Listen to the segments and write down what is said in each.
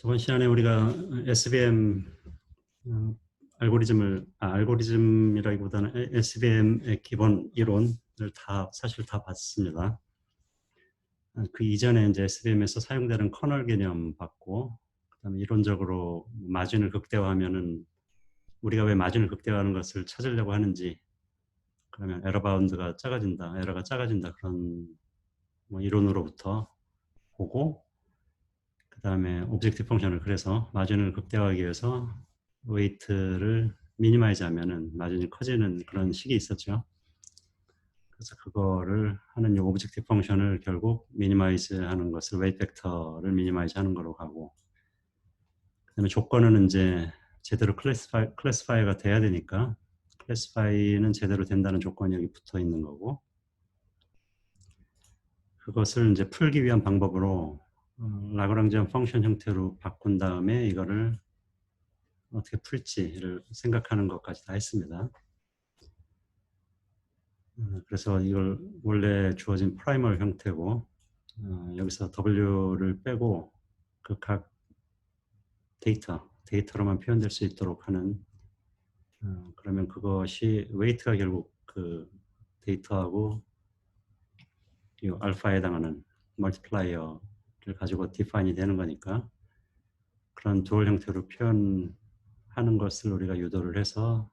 저번 시간에 우리가 SVM 알고리즘이라기보다는 SVM의 기본 이론을 사실 다 봤습니다. 그 이전에 이제 SVM에서 사용되는 커널 개념 봤고, 그다음에 이론적으로 마진을 극대화하면은 우리가 왜 마진을 극대화하는 것을 찾으려고 하는지, 그러면 에러 바운드가 작아진다, 에러가 작아진다, 그런 뭐 이론으로부터 보고, 그 다음에 오브젝티브 펑션을, 그래서 마진을 극대화하기 위해서 웨이트를 미니마이즈 하면은 마진이 커지는 그런 식이 있었죠. 그래서 그거를 하는 이 오브젝티브 펑션을 결국 미니마이즈 하는 것을 웨이트 벡터를 미니마이즈 하는 거로 가고, 그 다음에 조건은 이제 제대로 클래시파이가 돼야 되니까 클래시파이는 제대로 된다는 조건이 여기 붙어 있는 거고, 그것을 이제 풀기 위한 방법으로 라그랑지안 펑션 형태로 바꾼 다음에 이거를 어떻게 풀지를 생각하는 것까지 다 했습니다. 그래서 이걸 원래 주어진 프라이멀 형태고, 여기서 W를 빼고 그 각 데이터로만 표현될 수 있도록 하는, 그러면 그것이 웨이트가 결국 그 데이터하고 이 알파에 해당하는 멀티플라이어를 가지고 디파인이 되는 거니까, 그런 듀얼 형태로 표현하는 것을 우리가 유도를 해서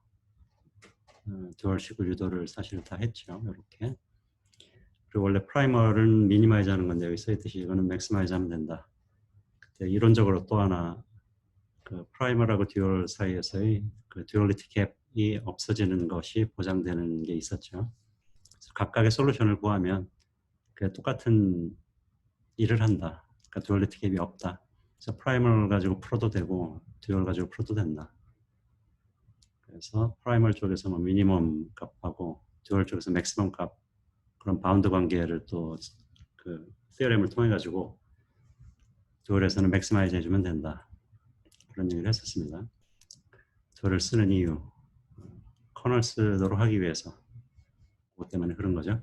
듀얼식을 유도를 사실 다 했죠. 이렇게. 그리고 원래 프라이머는 미니마이즈 하는 건데 여기 써있듯이 이거는 맥시마이즈 하면 된다. 그때 이론적으로 또 하나 그 프라이머라고 듀얼 사이에서의 그 듀얼리티 갭이 없어지는 것이 보장되는 게 있었죠. 그래서 각각의 솔루션을 구하면 그 똑같은 일을 한다. 그러니까 듀얼리티 갭이 없다. 그래서 프라이머를 가지고 풀어도 되고 듀얼 가지고 풀어도 된다. 그래서 프라이멀 쪽에서 뭐 미니멈 값하고 듀얼 쪽에서 맥시멈 값, 그런 바운드 관계를 또 그 시어렘을 통해 가지고 듀얼에서는 맥시마이즈 해주면 된다. 그런 얘기를 했었습니다. 듀얼을 쓰는 이유, 커널 쓰도록 하기 위해서, 그것 때문에 그런 거죠.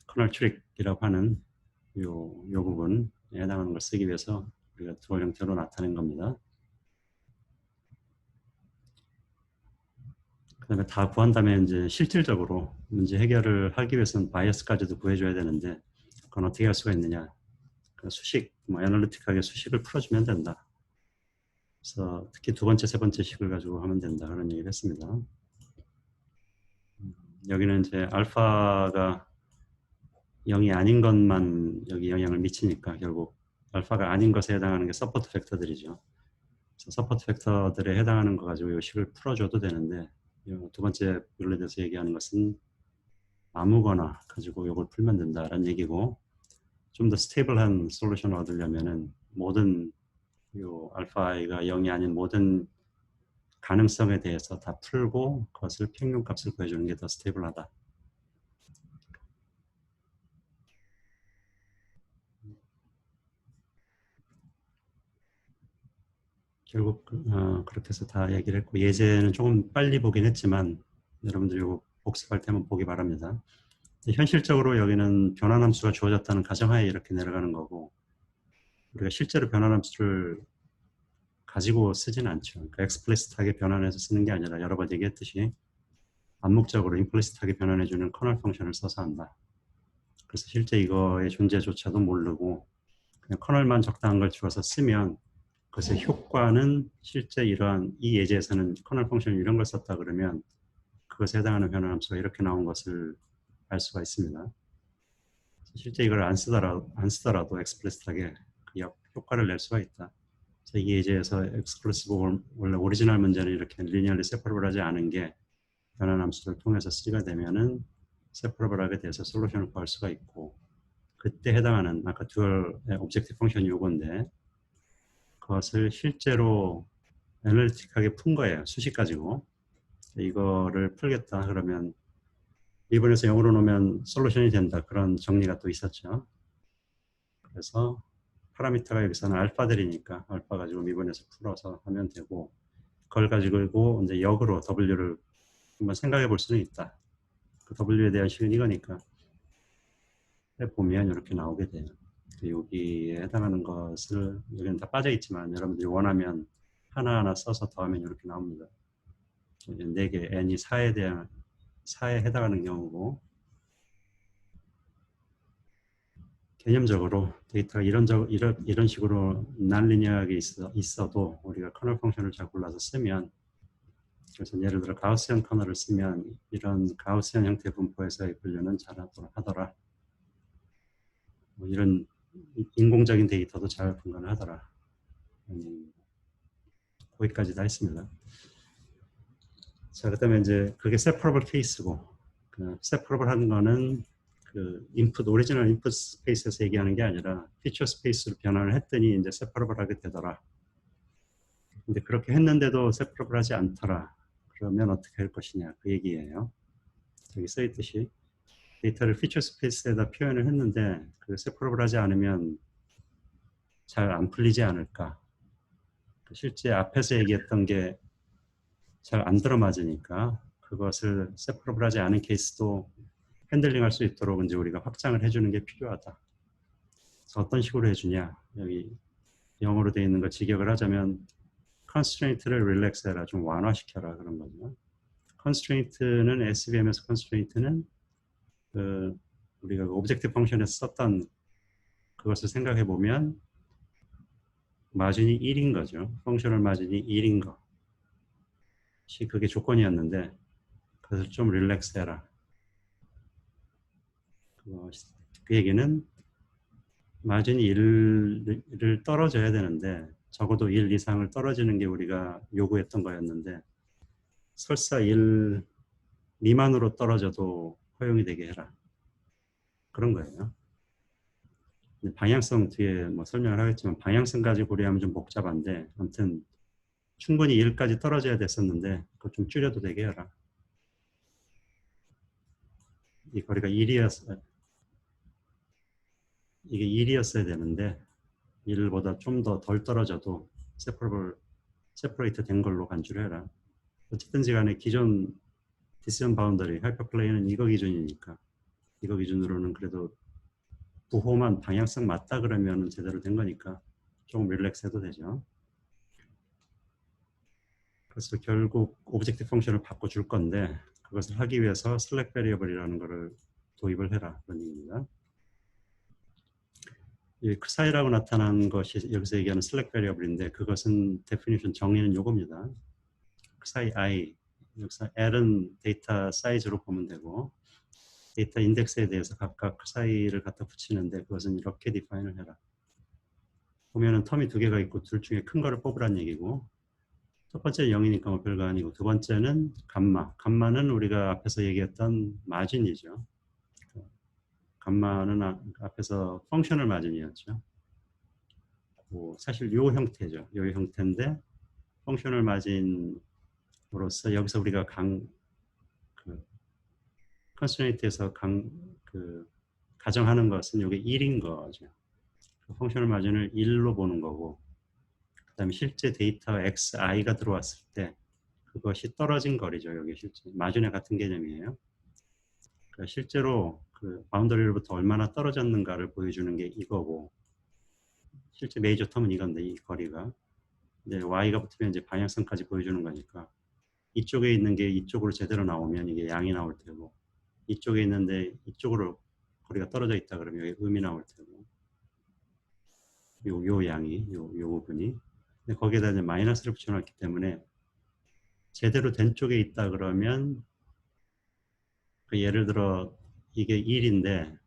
커널 트릭이라고 하는 요 부분에 해당하는 걸 쓰기 위해서 우리가 듀얼 형태로 나타낸 겁니다. 그 다음에 다 구한 다음에 이제 실질적으로 문제 해결을 하기 위해서는 바이어스까지도 구해줘야 되는데, 그건 어떻게 할 수가 있느냐. 수식, 애널리틱하게 수식을 풀어주면 된다. 그래서 특히 두 번째, 세 번째 식을 가지고 하면 된다. 그런 얘기를 했습니다. 여기는 이제 알파가 0이 아닌 것만 여기 영향을 미치니까 결국 알파가 아닌 것에 해당하는 게 서포트 팩터들이죠. 그래서 서포트 팩터들에 해당하는 거 가지고 이 식을 풀어줘도 되는데, 두 번째 룰에 대해서 얘기하는 것은 아무거나 가지고 이걸 풀면 된다라는 얘기고, 좀 더 스테이블한 솔루션을 얻으려면은 모든 요 알파가 0이 아닌 모든 가능성에 대해서 다 풀고 그것을 평균값을 구해주는 게 더 스테이블하다. 결국 그렇게 해서 다 얘기를 했고, 예제는 조금 빨리 보긴 했지만 여러분들 이거 복습할 때 한번 보기 바랍니다. 현실적으로 여기는 변환함수가 주어졌다는 가정하에 이렇게 내려가는 거고, 우리가 실제로 변환함수를 가지고 쓰진 않죠. 그러니까 explicit하게 변환해서 쓰는 게 아니라 여러 번 얘기했듯이 암묵적으로 implicit하게 변환해주는 커널 펑션을 써서 한다. 그래서 실제 이거의 존재조차도 모르고 그냥 커널만 적당한 걸 주어서 쓰면 그것의 효과는 실제 이러한 이 예제에서는 커널 펑션 이런 걸 썼다 그러면 그것에 해당하는 변환함수가 이렇게 나온 것을 알 수가 있습니다. 실제 이걸 안 쓰더라도 explicit하게 그 효과를 낼 수가 있다. 그래서 이 예제에서 exclusive 원래 오리지널 문제는 이렇게 linearly separable하지 않은 게 변환함수를 통해서 C가 되면은 separable하게 돼서 솔루션을 구할 수가 있고, 그때 해당하는 아까 듀얼의 오브젝티브 펑션이 요건데 그것을 실제로 애널리틱하게 푼 거예요. 수식 가지고. 이거를 풀겠다 그러면 미분에서 0으로 놓으면 솔루션이 된다. 그런 정리가 또 있었죠. 그래서 파라미터가 여기서는 알파들이니까 알파 가지고 미분에서 풀어서 하면 되고, 그걸 가지고 이제 역으로 W를 한번 생각해 볼 수는 있다. 그 W에 대한 식은 이거니까 보면 이렇게 나오게 돼요. 여기에 해당하는 것을 여기는 다 빠져 있지만 여러분들이 원하면 하나하나 써서 더하면 이렇게 나옵니다. 4개 n이 4에 해당하는 경우고 개념적으로 데이터가 이런 식으로 난리니어하게 있어도 우리가 커널 펑션을 잘 골라서 쓰면 그래서 예를 들어 가우스형 커널을 쓰면 이런 가우스형 형태의 분포에서의 분류는 잘하더라. 뭐 이런 인공적인 데이터도 잘 분간하더라. 거기까지 다 했습니다. 자, 그다음에 이제 그게 separable 케이스고, 그 separable 하는 거는 그 오리지널 인풋 스페이스에서 얘기하는 게 아니라 피처 스페이스로 변환을 했더니 이제 separable 하게 되더라. 근데 그렇게 했는데도 separable 하지 않더라. 그러면 어떻게 할 것이냐 그 얘기예요. 여기 써있듯이 데이터를 피처 스페이스에다 표현을 했는데 그 separable 하지 않으면 잘 안 풀리지 않을까. 실제 앞에서 얘기했던 게 잘 안 들어맞으니까 그것을 separable 하지 않은 케이스도 핸들링 할 수 있도록 이제 우리가 확장을 해주는 게 필요하다. 그래서 어떤 식으로 해주냐. 여기 영어로 되어 있는 거 직역을 하자면 constraint를 relax 해라. 좀 완화시켜라. 그런 거죠. constraint는 SVM에서 constraint는 우리가 오브젝트 펑션에서 썼던 그것을 생각해 보면 마진이 1인 거죠. 펑셔널 마진이 1인 거. 그게 조건이었는데 그래서 좀 릴렉스 해라. 그 얘기는 마진이 1을 떨어져야 되는데 적어도 1 이상을 떨어지는 게 우리가 요구했던 거였는데 설사 1 미만으로 떨어져도 허용이 되게 해라. 그런 거예요. 방향성 뒤에 뭐 설명을 하겠지만 방향성까지 고려하면 좀 복잡한데 아무튼 충분히 1까지 떨어져야 됐었는데 그거 좀 줄여도 되게 해라. 이 거리가 1이었어요. 이게 1이었어야 되는데 1보다 좀 더 덜 떨어져도 세퍼레이트 된 걸로 간주를 해라. 어쨌든지 간에 기존 디시전 바운더리 하이퍼플레이는 이거 기준이니까 이거 기준으로는 그래도 부호만 방향성 맞다 그러면 제대로 된 거니까 조금 릴렉스 해도 되죠. 그래서 결국 오브젝트 펑션을 바꿔줄 건데 그것을 하기 위해서 select variable이라는 것을 도입을 해라 그런 얘기입니다. 이 사이라고 나타난 것이 여기서 얘기하는 select variable인데 그것은 definition 정의는 요겁니다. 사이 i 여기서 L은 데이터 사이즈로 보면 되고 데이터 인덱스에 대해서 각각 사이를 갖다 붙이는데 그것은 이렇게 디파인을 해라. 보면은 텀이 2개가 있고 둘 중에 큰 거를 뽑으란 얘기고 첫 번째는 0이니까 뭐 별거 아니고 두 번째는 감마는 우리가 앞에서 얘기했던 마진이죠. 감마는 앞에서 펑셔널 마진이었죠. 사실 요 형태죠. 요 형태인데 펑셔널 마진으로서 여기서 우리가 컨스트레인트에서 가정하는 것은 이게 1인 거죠. 펑셔널 마진을 1로 보는 거고 그 다음에 실제 데이터 xi가 들어왔을 때 그것이 떨어진 거리죠. 여기 실제 마진의 같은 개념이에요. 그러니까 실제로 그 바운더리로부터 얼마나 떨어졌는가를 보여주는 게 이거고 실제 메이저 텀은 이건데 이 거리가 근데 y가 붙으면 이제 방향성까지 보여주는 거니까 이쪽에 있는 게 이쪽으로 제대로 나오면 이게 양이 나올 테고 이쪽에 있는데 이쪽으로 거리가 떨어져 있다 그러면 여기 음이 나올 테고 요 양이 요 부분이 근데 거기에다 이제 마이너스를 붙여놨기 때문에 제대로 된 쪽에 있다 그러면 그 예를 들어 이게 1인데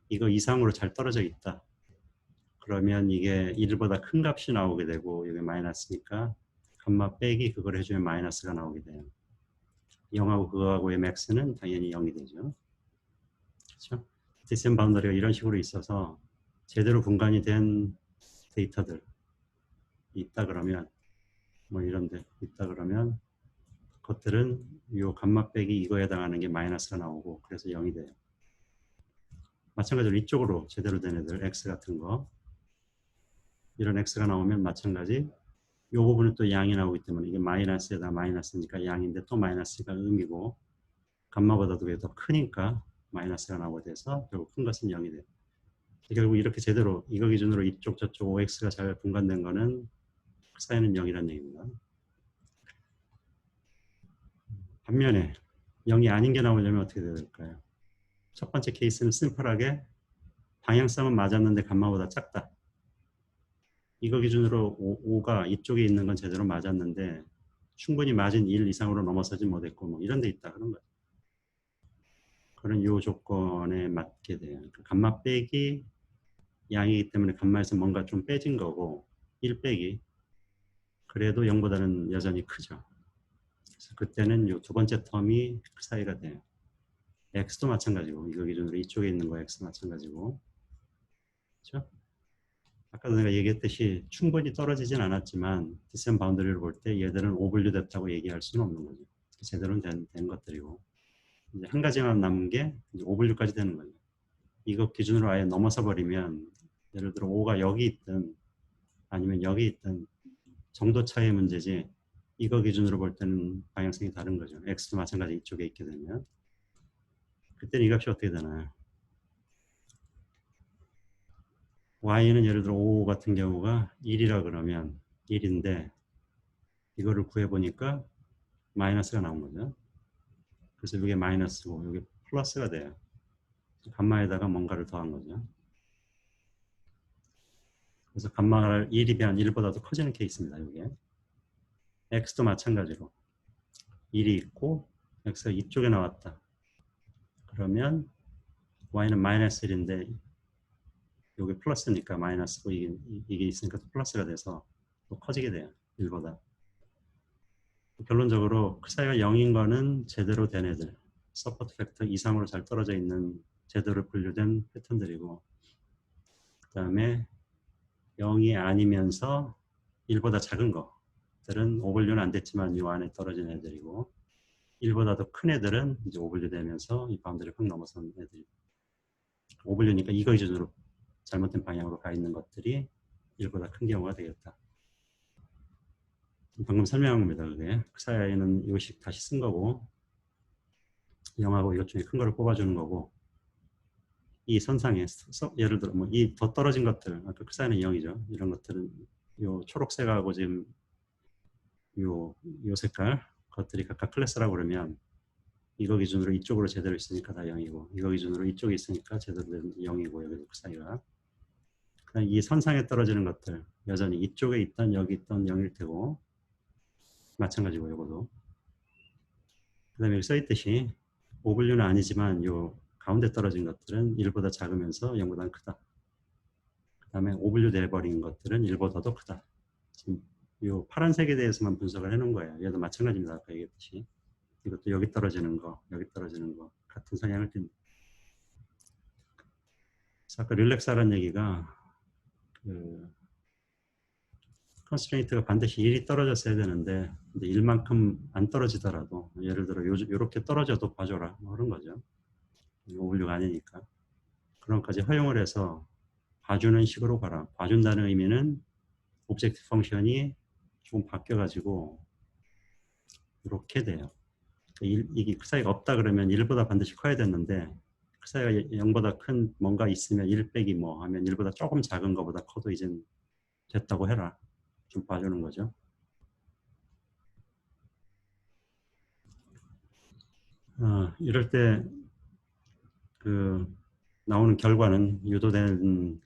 이거 이상으로 잘 떨어져 있다 그러면 이게 1보다 큰 값이 나오게 되고 이게 마이너스니까 감마 빼기 그걸 해주면 마이너스가 나오게 돼요. 0하고 그거하고의 max는 당연히 0이 되죠. 그렇죠? 디센 바운더리가 이런 식으로 있어서 제대로 분간이 된 데이터들 있다 그러면 뭐 이런데 있다 그러면 그것들은 요 감마 빼기 이거에 해당하는 게 마이너스가 나오고 그래서 0이 돼요. 마찬가지로 이쪽으로 제대로 된 애들 x 같은 거 이런 x가 나오면 마찬가지 이 부분은 또 양이 나오기 때문에 이게 마이너스에다 마이너스니까 양인데 또 마이너스가 음이고 감마보다도 왜 더 크니까 마이너스가 나오게 돼서 결국 큰 것은 0이 돼요. 결국 이렇게 제대로 이거 기준으로 이쪽 저쪽 OX가 잘 분간된 거는 그 사이는 0이라는 얘기입니다. 반면에 0이 아닌 게 나오려면 어떻게 돼야 될까요? 첫 번째 케이스는 심플하게 방향성은 맞았는데 감마보다 작다. 이거 기준으로 5가 이쪽에 있는 건 제대로 맞았는데 충분히 마진 1 이상으로 넘어서지 못했고 뭐 이런 데 있다 그런 거죠. 그런 요 조건에 맞게 돼요. 그러니까 감마 빼기 양이기 때문에 감마에서 뭔가 좀 빼진 거고 1 빼기 그래도 0보다는 여전히 크죠. 그래서 그때는 요 두 번째 텀이 그 사이가 돼요. x도 마찬가지고 이거 기준으로 이쪽에 있는 거 x도 마찬가지고 그렇죠? 아까도 내가 얘기했듯이 충분히 떨어지진 않았지만 디센 바운더리를 볼 때 얘들은 오분류 됐다고 얘기할 수는 없는 거죠. 제대로 된 것들이고 이제 한 가지만 남은 게 이제 오분류까지 되는 거죠. 이거 기준으로 아예 넘어서 버리면 예를 들어 5가 여기 있든 아니면 여기 있든 정도 차이의 문제지 이거 기준으로 볼 때는 방향성이 다른 거죠. x도 마찬가지 이쪽에 있게 되면 그때는 이 값이 어떻게 되나요? y는 예를 들어 5 같은 경우가 1이라 그러면 1인데 이거를 구해보니까 마이너스가 나온 거죠. 그래서 이게 마이너스고 이게 플러스가 돼요. 감마에다가 뭔가를 더한 거죠. 그래서 감마를 1이면 1보다도 커지는 케이스입니다. 이게 x도 마찬가지로 1이 있고 x가 이쪽에 나왔다. 그러면 y는 마이너스 1인데 이게 플러스니까 마이너스고 이게 있으니까 또 플러스가 돼서 또 커지게 돼요. 1보다. 결론적으로 그 사이가 0인 거는 제대로 된 애들, 서포트 팩터 이상으로 잘 떨어져 있는 제대로 분류된 패턴들이고 그 다음에 0이 아니면서 1보다 작은 것들은 오분류는 안 됐지만 이 안에 떨어진 애들이고 1보다 더 큰 애들은 이제 오분류 되면서 이 바운드를 확 넘어선 애들이고 오분류니까 이거 기준으로 잘못된 방향으로 가 있는 것들이 1보다 큰 경우가 되겠다. 방금 설명한 겁니다. 그게 그 사이에는 이것이 다시 쓴 거고 0하고 이것 중에 큰 거를 뽑아주는 거고 이 선상에 예를 들어 뭐 이 더 떨어진 것들 아까 그 사이는 0이죠. 이런 것들은 요 초록색하고 지금 요 색깔 것들이 각각 클래스라고 그러면 이거 기준으로 이쪽으로 제대로 있으니까 다 0이고 이거 기준으로 이쪽에 있으니까 제대로 된 0이고 여기도 그 사이가 그다음 이 선상에 떨어지는 것들 여전히 이쪽에 있던 여기 있던 0일 테고 마찬가지고 이거도 그 다음에 여기 써있듯이 오분류는 아니지만 요 가운데 떨어진 것들은 1보다 작으면서 0보다는 크다. 그 다음에 오분류 돼버린 것들은 1보다도 크다. 지금 요 파란색에 대해서만 분석을 해놓은 거예요. 얘도 마찬가지입니다. 아까 얘기했듯이. 이것도 여기 떨어지는 거, 여기 떨어지는 거 같은 성향을 띈다. 그래서 아까 릴렉스하라는 얘기가 그 컨스트레인트가 반드시 1이 떨어졌어야 되는데 근데 1만큼 안 떨어지더라도 예를 들어 요렇게 떨어져도 봐줘라 뭐 그런 거죠. 오분류가 아니니까 그런 것까지 허용을 해서 봐주는 식으로 가라. 봐준다는 의미는 오브젝트 펑션이 조금 바뀌어가지고 이렇게 돼요. 이게 그 사이가 없다 그러면 1보다 반드시 커야 됐는데 그 사이가 0보다 큰 뭔가 있으면 1 빼기 뭐 하면 1보다 조금 작은 것보다 커도 이제 됐다고 해라. 좀 봐주는 거죠. 이럴 때 그 나오는 결과는 유도된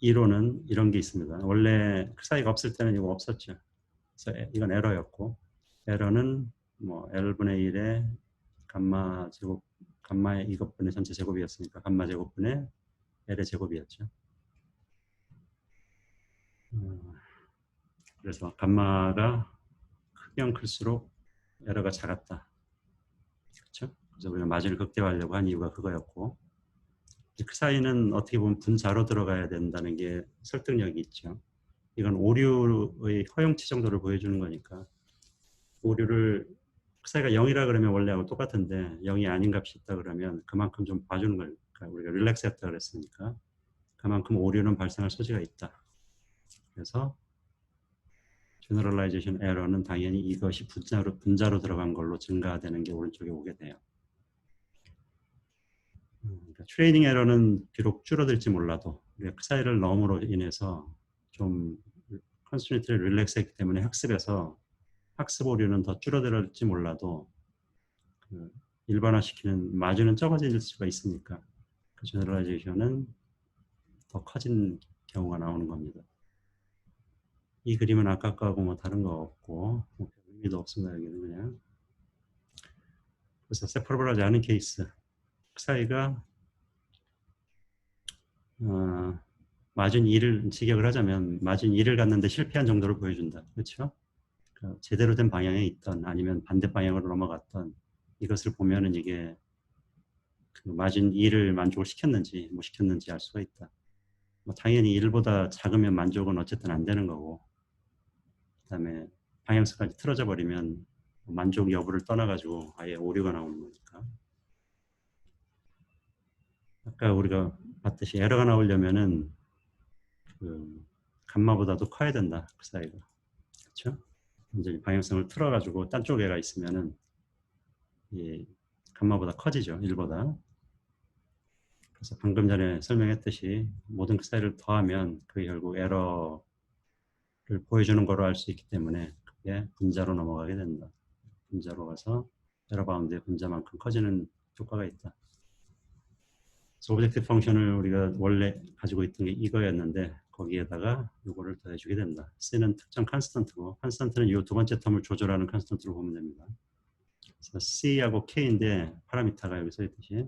이론은 이런 게 있습니다. 원래 그 사이가 없을 때는 이거 없었죠. 그래서 이건 에러였고 에러는 뭐 L분의 1의 감마 제곱 감마의 이것분의 전체 제곱이었으니까 감마 제곱분의 L의 제곱이었죠. 그래서 감마가 크면 클수록 에러가 작았다. 그렇죠? 그래서 우리가 마진을 극대화하려고 한 이유가 그거였고 그 사이는 어떻게 보면 분자로 들어가야 된다는 게 설득력이 있죠. 이건 오류의 허용치 정도를 보여주는 거니까 오류를 그 사이가 0이라 그러면 원래하고 똑같은데 0이 아닌 값이 있다 그러면 그만큼 좀 봐주는 걸 그러니까 우리가 릴렉스 했다 그랬으니까 그만큼 오류는 발생할 소지가 있다. 그래서 generalization error는 당연히 이것이 분자로 들어간 걸로 증가되는 게 오른쪽에 오게 돼요. 트레이닝 에러는 비록 줄어들지 몰라도 우리가 그 사이를 넣음으로 인해서 좀 컨스트레인트를 릴렉스했기 때문에 학습에서 학습 오류는 더 줄어들었지 몰라도 그 일반화시키는 마진은 적어질 수가 있으니까 그 제너럴라이제이션은 더 커진 경우가 나오는 겁니다. 이 그림은 아까 거하고 뭐 다른 거 없고 뭐 의미도 없습니다. 여기는 그냥. 그래서 세퍼러블하지 않은 케이스 그 사이가 마진 2를 직역을 하자면 마진 2를 갖는데 실패한 정도를 보여준다. 그렇죠? 그러니까 제대로 된 방향에 있던 아니면 반대 방향으로 넘어갔던 이것을 보면은 이게 그 마진 2를 만족을 시켰는지 못 시켰는지 알 수가 있다. 뭐 당연히 1보다 작으면 만족은 어쨌든 안 되는 거고 그 다음에 방향성까지 틀어져 버리면 만족 여부를 떠나가지고 아예 오류가 나오는 거니까. 아까 우리가 봤듯이 에러가 나오려면은 그 감마보다도 커야 된다. 그 사이가. 그렇죠? 이제 방향성을 틀어가지고 딴 쪽에가 있으면은 이 감마보다 커지죠. 1보다. 그래서 방금 전에 설명했듯이 모든 그 사이를 더하면 그게 결국 에러를 보여주는 거로 알 수 있기 때문에 그게 분자로 넘어가게 된다. 분자로 가서 에러 바운드의 분자만큼 커지는 효과가 있다. 그래서 오브젝티브 펑션을 우리가 원래 가지고 있던 게 이거였는데 거기에다가 이거를 더해주게 된다. C는 특정 컨스턴트고 컨스턴트는 이 두 번째 텀을 조절하는 컨스턴트로 보면 됩니다. 그래서 C하고 K인데 파라미터가 여기 써 있듯이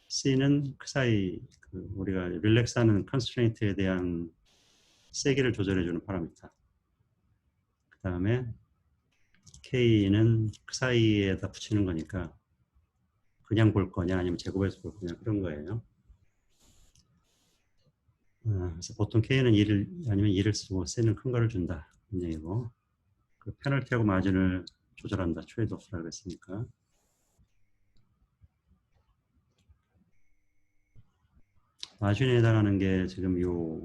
C는 그 사이 그 우리가 릴렉스하는 컨스트레인트에 대한 세기를 조절해주는 파라미터. 그 다음에 K는 그 사이에다 붙이는 거니까 그냥 볼 거냐 아니면 제곱해서 볼 거냐 그런 거예요. 그래서 보통 K는 1을 아니면 2를 쓰고 C는 큰 거를 준다. 그런 얘기고 그 페널티하고 마진을 조절한다. 트레이드오프라고 했으니까. 마진에 해당하는 게 지금 요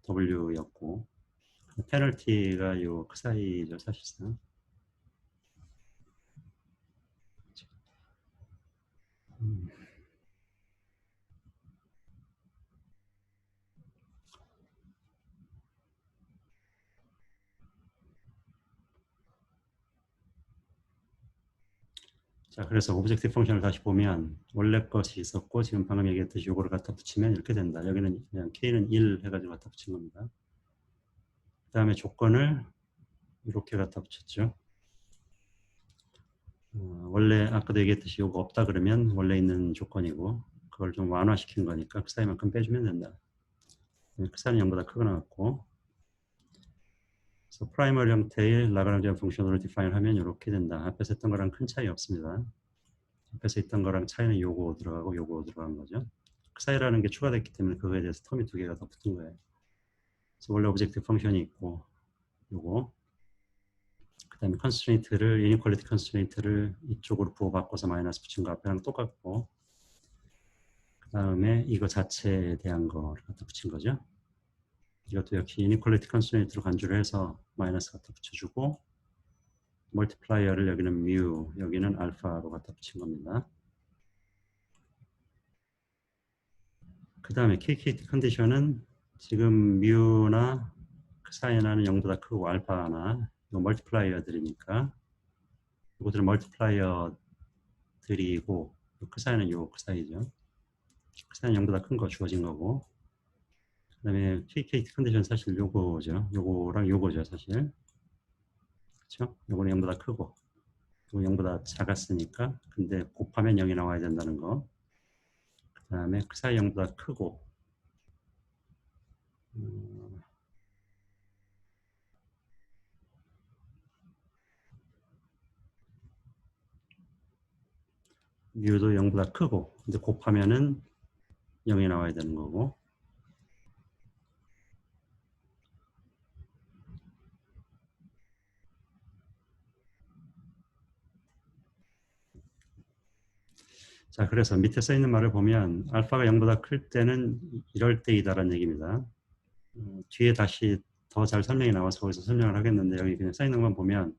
W였고 페널티가 요 그 사이죠 사실상. 자, 그래서 오브젝티브 펑션을 다시 보면 원래 것이 있었고 지금 방금 얘기했듯이 요거를 갖다 붙이면 이렇게 된다. 여기는 그냥 K는 1 해가지고 갖다 붙인 겁니다. 그 다음에 조건을 이렇게 갖다 붙였죠. 원래 아까도 얘기했듯이 요거 없다 그러면 원래 있는 조건이고 그걸 좀 완화시킨 거니까 그 사이만큼 빼주면 된다. 그 사이는 0보다 크게 나왔고 그래서 프라이머리 형태의 라그랑지안 펑션으로 디파인 하면 이렇게 된다. 앞에서 했던 거랑 큰 차이 없습니다. 앞에서 있던 거랑 차이는 요거 들어가고 요거 들어간 거죠. 그 사이라는 게 추가됐기 때문에 그거에 대해서 텀이 두 개가 더 붙은 거예요. 그래서 원래 오브젝티브 펑션이 있고 요거 그 다음에 컨스트레인트를 이니퀄리티 컨스트레인트를 이쪽으로 부호바꿔서 마이너스 붙인 거 앞에랑 똑같고 그 다음에 이거 자체에 대한 거를 갖다 붙인 거죠. 이것도 역시 이니퀄리티 컨스트레인트로 간주를 해서 마이너스 갖다 붙여주고 멀티플라이어를 여기는 뮤 여기는 알파로 갖다 붙인 겁니다. 그 다음에 KKT 컨디션은 지금 뮤나 그 사이 나는 0보다 크고 알파나 이 멀티플라이어들이니까 이것들은 멀티플라이어들이고 그 사이는 요 그 사이죠. 그 사이는 0보다 큰 거 주어진 거고 그 다음에 KKT 컨디션 사실 요거죠. 요거랑 요거죠 사실. 그렇죠? 요거는 0보다 크고 요거 0보다 작았으니까 근데 곱하면 0이 나와야 된다는 거. 그 다음에 그 사이 0보다 크고 뮤도 0보다 크고 근데 곱하면은 0이 나와야 되는 거고 자 그래서 밑에 써 있는 말을 보면 알파가 0보다 클 때는 이럴 때이다라는 얘기입니다. 뒤에 다시 더 잘 설명이 나와서 거기서 설명을 하겠는데 여기 그냥 써 있는 것만 보면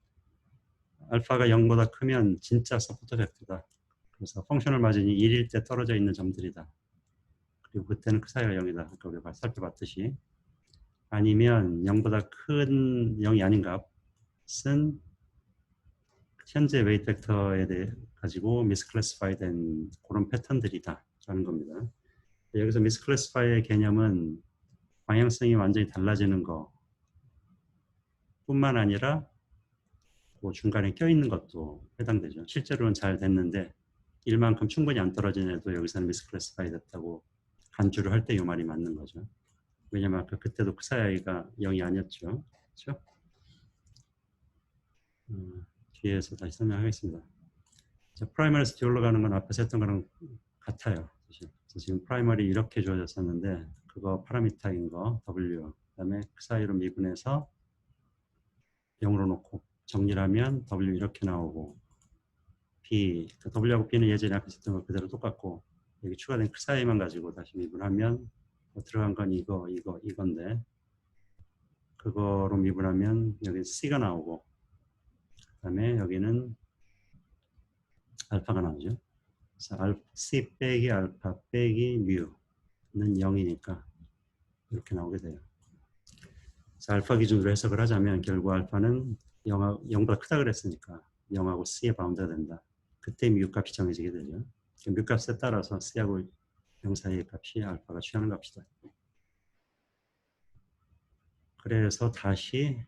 알파가 0보다 크면 진짜 서포터 벡터다. 그래서 펑셔널 마진이 1일 때 떨어져 있는 점들이다. 그리고 그때는 그 사이가 0이다. 아까 우리가 살펴봤듯이. 아니면 0보다 큰 0이 아닌 값은 현재 웨이트 벡터에 대해 가지고 미스클래시파이 된 그런 패턴들이다 라는 겁니다. 여기서 미스클래시파이의 개념은 방향성이 완전히 달라지는 거 뿐만 아니라 그 중간에 껴있는 것도 해당되죠. 실제로는 잘 됐는데 1만큼 충분히 안 떨어진 애도 여기서는 미스클래시파이 됐다고 간주를 할 때 이 말이 맞는 거죠. 왜냐면 아까 그때도 그 사이가 0이 아니었죠. 그렇죠? 뒤에서 다시 설명하겠습니다. 자, 프라이머리에서 뒤로 가는 건 앞에서 했던 거랑 같아요. 지금 프라이머리 이렇게 주어졌었는데 그거 파라미터인 거 W 그다음에 그 사이로 미분해서 0으로 놓고 정리를 하면 W 이렇게 나오고 P, 그러니까 W하고 P는 예전에 앞에 했던 거 그대로 똑같고 여기 추가된 그 사이만 가지고 다시 미분하면 들어간 건 이건데 그거로 미분하면 여기 C가 나오고 그 다음에 여기는 알파가 나오죠. 그래서 C 빼기 알파 빼기 뮤는 0이니까 이렇게 나오게 돼요. 그래서 알파 기준으로 해석을 하자면 결국 알파는 0보다 크다 그랬으니까 0하고 C의 바운드가 된다. 그때 뮤 값이 정해지게 되죠. 뮤 값에 따라서 C하고 0 사이의 값이 알파가 취하는 값이다. 그래서 다시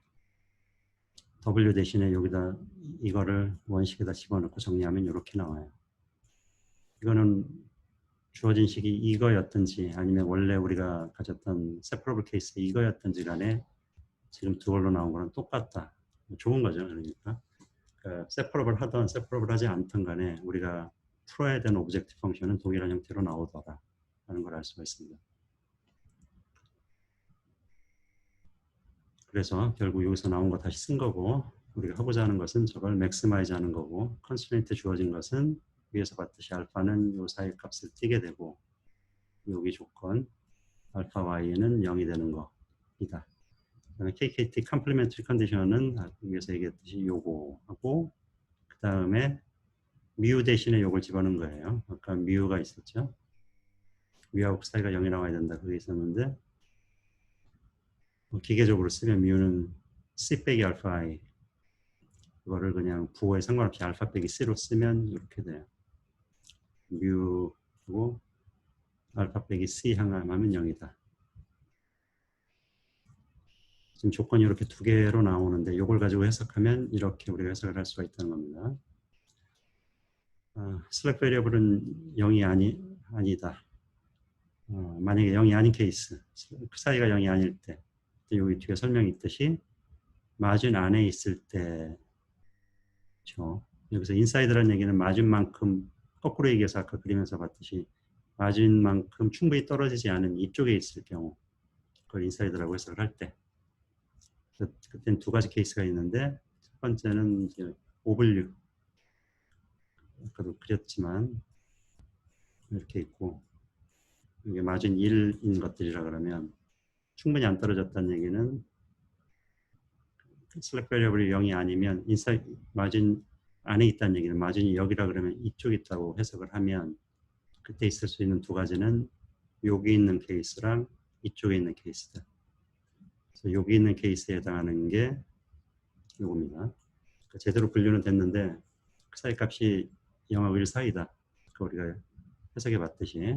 W 대신에 여기다 이거를 원식에다 집어넣고 정리하면 이렇게 나와요. 이거는 주어진 식이 이거였든지 아니면 원래 우리가 가졌던 세퍼러블 케이스 이거였든지 간에 지금 두 걸로 나온 거는 똑같다. 좋은 거죠. 그러니까 세퍼러블 하던 세퍼러블 하지 않던 간에 우리가 풀어야 되는 오브젝트 펑션은 동일한 형태로 나오더라 라는 걸 알 수가 있습니다. 그래서 결국 여기서 나온 거 다시 쓴 거고 우리가 하고자 하는 것은 저걸 맥시마이즈 하는 거고 컨스트레인트 주어진 것은 위에서 봤듯이 알파는 요 사이 값을 띄게 되고 여기 조건 알파 y는 0이 되는 거이다. 그다음에 KKT 컴플리멘터리 컨디션은 위에서 얘기했듯이 요거 하고 그 다음에 뮤 대신에 요걸 집어넣은 거예요. 아까 뮤가 있었죠. 뮤하고 그 사이가 0이 나와야 된다. 그게 있었는데 기계적으로 쓰면 뮤는 C 빼기 알파 I 그거를 그냥 부호에 상관없이 알파 빼기 C로 쓰면 이렇게 돼요. 뮤고 알파 빼기 C 항암하면 0이다. 지금 조건이 이렇게 두 개로 나오는데 이걸 가지고 해석하면 이렇게 우리가 해석을 할 수가 있다는 겁니다. 슬랙 베리어블은 0이 아니다. 만약에 0이 아닌 케이스, 그 사이가 0이 아닐 때 여기 뒤에 설명이 있듯이 마진 안에 있을 때 여기서 인사이드라는 얘기는 마진만큼 거꾸로 얘기해서 아까 그리면서 봤듯이 마진만큼 충분히 떨어지지 않은 이쪽에 있을 경우 그걸 인사이드라고 해석을 할 때 그때는 두 가지 케이스가 있는데 첫 번째는 이제 오블류 아까도 그렸지만 이렇게 있고 이게 마진 1인 것들이라 그러면 충분히 안 떨어졌다는 얘기는 슬랙 베리어블이 0이 아니면 마진 안에 있다는 얘기는 마진이 여기라 그러면 이쪽에 있다고 해석을 하면 그때 있을 수 있는 두 가지는 여기 있는 케이스랑 이쪽에 있는 케이스다. 그래서 여기 있는 케이스에 해당하는 게 이겁니다. 그러니까 제대로 분류는 됐는데 그 사이 값이 0하고 1 사이다. 그 우리가 해석해 봤듯이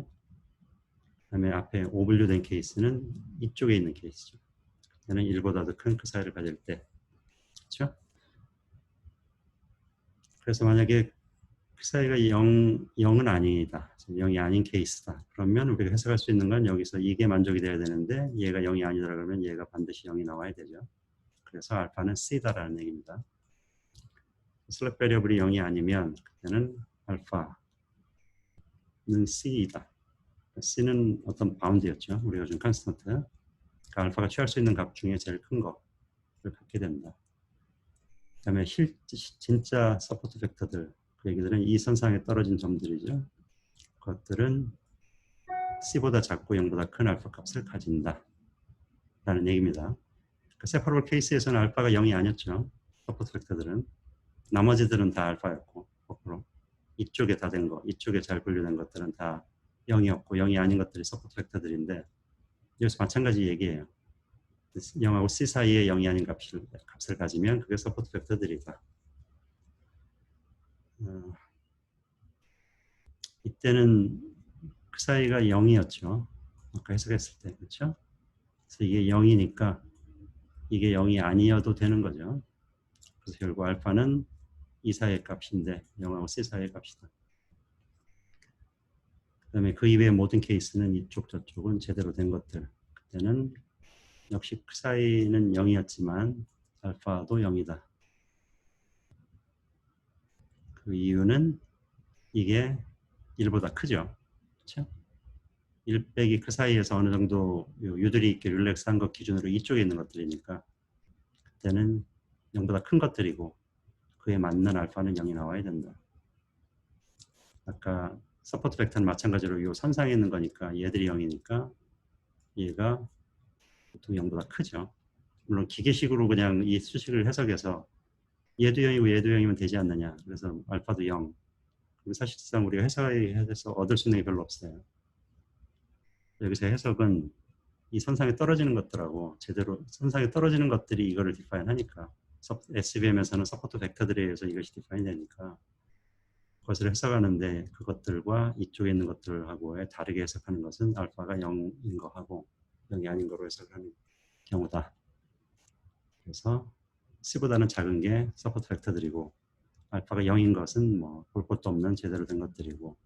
그다음에 앞에 오분류된 케이스는 이쪽에 있는 케이스죠. 얘는 1보다 더 큰 그 사이를 가질 때 그렇죠? 그래서 만약에 그 사이가 0은 아니다. 0이 아닌 케이스다. 그러면 우리가 해석할 수 있는 건 여기서 이게 만족이 돼야 되는데 얘가 0이 아니더라 그러면 얘가 반드시 0이 나와야 되죠. 그래서 알파는 C다라는 얘기입니다. 슬랙 베리어블이 0이 아니면 그때는 알파는 C이다. C는 어떤 바운드였죠. 우리가 준 컨스턴트. 그러니까 알파가 취할 수 있는 값 중에 제일 큰 거를 갖게 됩니다. 그 다음에 진짜 서포트 벡터들 그 얘기들은 이 선상에 떨어진 점들이죠. 그것들은 C보다 작고 0보다 큰 알파 값을 가진다 라는 얘기입니다. 그 세퍼러블 케이스에서는 알파가 0이 아니었죠. 서포트 벡터들은 나머지들은 다 알파였고 거꾸로 이쪽에 다 된 거, 이쪽에 잘 분류된 것들은 다 0이었고 0이 아닌 것들이 서포트 벡터들인데 여기서 마찬가지 얘기예요. 0하고 C 사이에 0이 아닌 값을 가지면 그게 서포트 벡터들이다. 이때는 그 사이가 0이었죠. 아까 해석했을 때. 그렇죠? 그래서 이게 0이니까 이게 0이 아니어도 되는 거죠. 그래서 결국 알파는 이 사이의 값인데 0하고 C 사이의 값이다. 그 다음에 그 이외의 모든 케이스는 이쪽 저쪽은 제대로 된 것들. 그때는 역시 그 사이는 0이었지만 알파도 0이다. 그 이유는 이게 1보다 크죠. 그렇죠? 1 빼기 그 사이에서 어느 정도 유들이 있게 릴렉스한 것 기준으로 이쪽에 있는 것들이니까 그때는 0보다 큰 것들이고 그에 맞는 알파는 0이 나와야 된다. 아까 서포트 벡터는 마찬가지로 이 선상에 있는 거니까 얘들이 0이니까 얘가 보통 0보다 크죠. 물론 기계식으로 그냥 이 수식을 해석해서 얘도 0이고 얘도 0이면 되지 않느냐. 그래서 알파도 0. 사실상 우리가 해석해서 얻을 수 있는 게 별로 없어요. 여기서 해석은 이 선상에 떨어지는 것들하고 제대로 선상에 떨어지는 것들이 이거를 디파인 하니까 SVM에서는 서포트 벡터들에 의해서 이것이 디파인 되니까 그것을 해석하는데 그것들과 이쪽에 있는 것들하고 다르게 해석하는 것은 알파가 0인 거하고 0이 아닌 거로 해석하는 경우다. 그래서 C보다는 작은 게 서포트 벡터들이고 알파가 0인 것은 뭐 볼 것도 없는 제대로 된 것들이고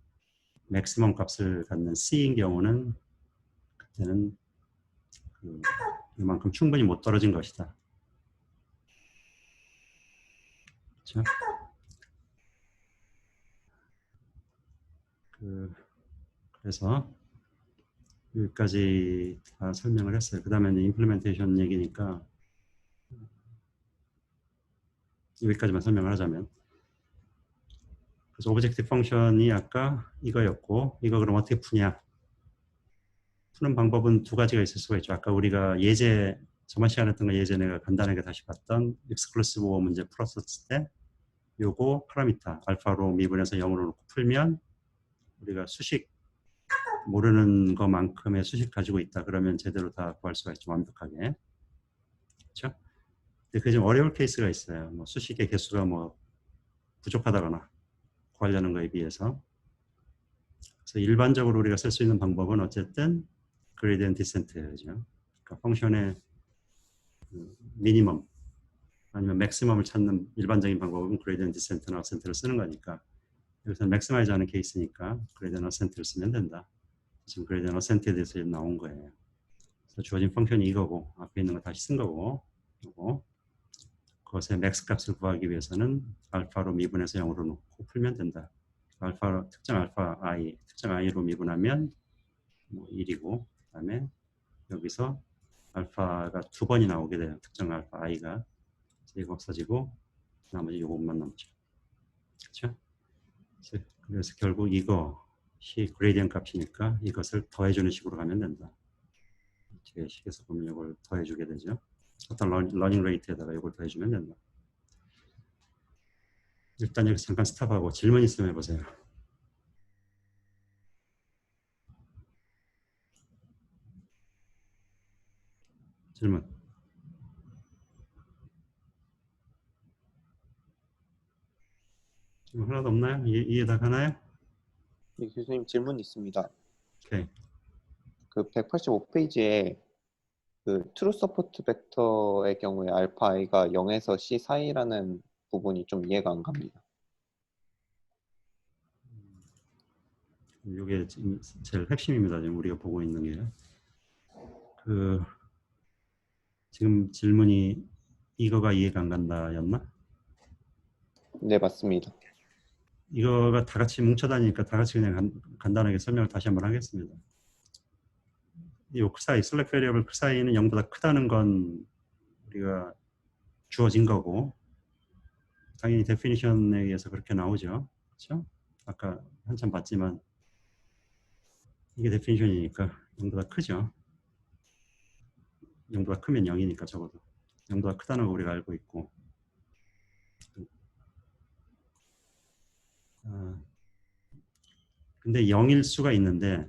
맥시멈 값을 갖는 C인 경우는 그때는 이만큼 충분히 못 떨어진 것이다. 그렇죠? 그래서 여기까지 다 설명을 했어요. 그 다음에 임플리멘테이션 얘기니까 여기까지만 설명을 하자면 그래서 오브젝티브 펑션이 아까 이거였고 이거 그럼 어떻게 푸냐? 푸는 방법은 두 가지가 있을 수가 있죠. 아까 우리가 예제 저번 시간에 했던 거 예제 내가 간단하게 다시 봤던 익스클루시브 오어 문제 풀었을 때 요거 파라미터 알파로 미분해서 0으로 놓고 풀면 우리가 수식 모르는 것만큼의 수식 가지고 있다. 그러면 제대로 다 구할 수가 있죠. 완벽하게. 그렇죠? 근데 그게 좀 어려울 케이스가 있어요. 뭐 수식의 개수가 뭐 부족하다거나 구하려는 거에 비해서. 그래서 일반적으로 우리가 쓸 수 있는 방법은 어쨌든 그레디언트 디센트죠. 그러니까 펑션의 미니멈 아니면 맥시멈을 찾는 일반적인 방법은 그레디언트 디센트나 어센트를 쓰는 거니까 여기서 맥시마이즈 하는 케이스니까 그레디언트 어센트를 쓰면 된다. 지금 그레디언트 어센트에 대해서 나온 거예요. 그래서 주어진 펑션이 이거고 앞에 있는 거 다시 쓴 거고 이거 그것의 맥스 값을 구하기 위해서는 알파로 미분해서 0으로 놓고 풀면 된다. 알파 특정 알파 i 특정 i로 미분하면 뭐 1이고 그다음에 여기서 알파가 두 번이 나오게 돼요. 특정 알파 i가 이거 없어지고 나머지 요것만 남죠. 그렇죠? 그래서 결국 이것이 그레이디언트 값이니까 이것을 더해주는 식으로 가면 된다. 뒤에 식에서 보면 이걸 더해주게 되죠. 어떤 러닝 레이트에다가 이걸 더해주면 된다. 일단 여기서 잠깐 스탑하고 질문 있으면 해보세요. 질문. 질문 하나도 없나요? 이해 다 가나요? 네, 교수님 질문 있습니다. 오케이. 그 185페이지에 그 트루 서포트 벡터의 경우에 알파 i가 0에서 C 사이라는 부분이 좀 이해가 안 갑니다. 이게 제일 핵심입니다. 지금 우리가 보고 있는 게. 지금 질문이 이거가 이해가 안 간다였나? 네, 맞습니다. 이거가 다 같이 뭉쳐 다니니까 다 같이 그냥 간단하게 설명을 다시 한번 하겠습니다. 이 그 사이, select variable 그 사이는 0보다 크다는 건 우리가 주어진 거고 당연히 definition에 의해서 그렇게 나오죠. 그렇죠? 아까 한참 봤지만 이게 definition이니까 0보다 크죠. 0보다 크면 0이니까 적어도 0보다 크다는 거 우리가 알고 있고 근데 0일 수가 있는데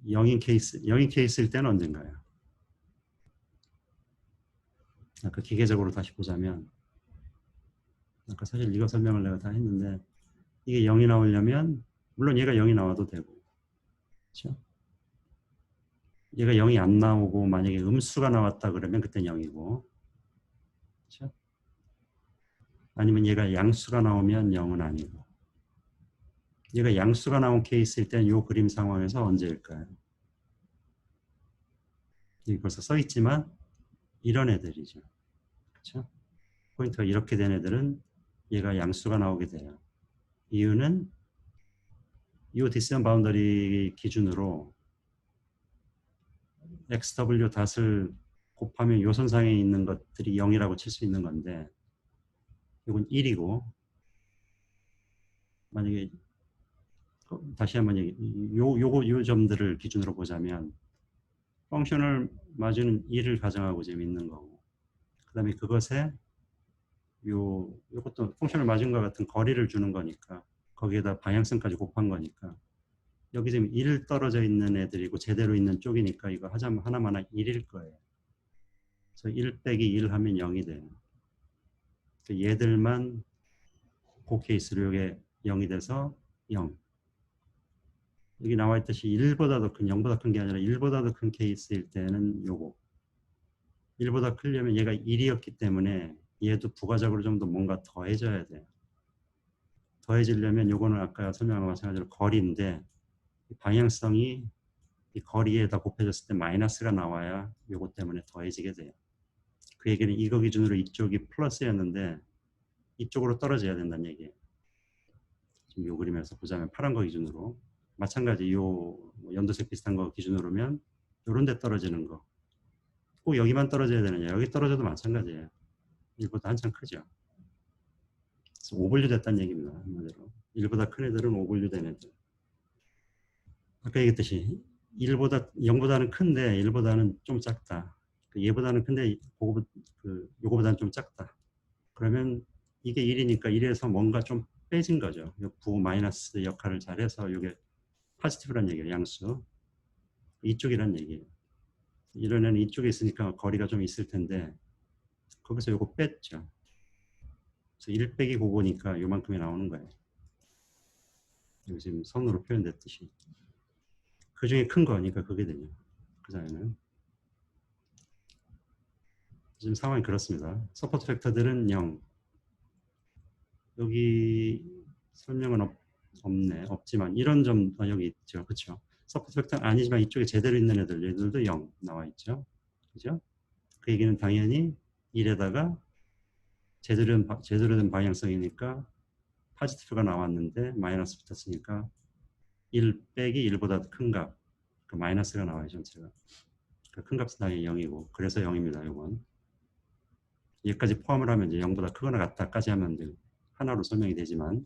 0인 케이스일 때는 언젠가요? 아까 기계적으로 다시 보자면 아까 사실 이거 설명을 내가 다 했는데 이게 0이 나오려면 물론 얘가 0이 나와도 되고 그렇죠? 얘가 0이 안 나오고 만약에 음수가 나왔다 그러면 그땐 0이고 그렇죠? 아니면 얘가 양수가 나오면 0은 아니고 얘가 양수가 나온 케이스일 때는 이 그림 상황에서 언제일까요? 여기 벌써 써 있지만 이런 애들이죠. 그렇죠? 포인트가 이렇게 된 애들은 얘가 양수가 나오게 돼요. 이유는 이 디스전 바운더리 기준으로 xw 닷을 곱하면 요 선상에 있는 것들이 0이라고 칠 수 있는 건데 이건 1이고 만약에 다시 한번 요 점들을 기준으로 보자면 펑션을 마주는 1을 가정하고 지금 있는 거고 그 다음에 그것에 요것도 펑션을 맞은 것 같은 거리를 주는 거니까 거기에다 방향성까지 곱한 거니까 여기 지금 1 떨어져 있는 애들이고 제대로 있는 쪽이니까 이거 하자면 하나마나 1일 거예요. 그래서 1 빼기 1 하면 0이 돼요. 얘들만 그 케이스로 이게 0이 돼서 0. 여기 나와 있듯이 1보다 더 큰, 0보다 큰 게 아니라 1보다 더 큰 케이스일 때는 요거. 1보다 크려면 얘가 1이었기 때문에 얘도 부가적으로 좀 더 뭔가 더해져야 돼요. 더해지려면 요거는 아까 설명한 것과 마찬가지로 거리인데 방향성이 이 거리에다 곱해졌을 때 마이너스가 나와야 요거 때문에 더해지게 돼요. 그 얘기는 이거 기준으로 이쪽이 플러스였는데 이쪽으로 떨어져야 된다는 얘기예요. 지금 요 그림에서 보자면 파란 거 기준으로 마찬가지 요 연두색 비슷한 거 기준으로면 요런 데 떨어지는 거 꼭 여기만 떨어져야 되느냐 여기 떨어져도 마찬가지예요. 이보다 한참 크죠. 그래서 오분류 됐다는 얘기입니다. 한마디로 1보다 큰 애들은 오분류 된 애들. 아까 얘기했듯이 1보다 0보다는 큰데 1보다는 좀 작다. 얘보다는 큰데 요거보다는 좀 작다. 그러면 이게 1이니까 1에서 뭔가 좀 빼진 거죠. 부 마이너스 역할을 잘해서 이게 포지티브란 얘기예요. 양수. 이쪽이란 얘기예요. 이런 애는 이쪽에 있으니까 거리가 좀 있을 텐데 거기서 요거 뺐죠. 그래서 1 빼기 그거니까 요만큼이 나오는 거예요. 여기 지금 선으로 표현됐듯이. 그 중에 큰 거니까 그게 되죠. 그 사이는. 지금 상황이 그렇습니다. 서포트 팩터들은 0. 여기 설명은 없네. 없지만 이런 점 여기 있죠. 그렇죠? 서포트 팩터는 아니지만 이쪽에 제대로 있는 얘들도 0 나와 있죠. 그죠? 그 얘기는 당연히 1에다가 제대로 된 방향성이니까 포지티브가 나왔는데 마이너스 붙었으니까 1 빼기 1보다 큰 값. 그 마이너스가 나와요. 전체가. 그 큰 값은 당연히 0이고 그래서 0입니다. 이건. 얘까지 포함을 하면 이제 0보다 크거나 같다까지 하면 이제 하나로 설명이 되지만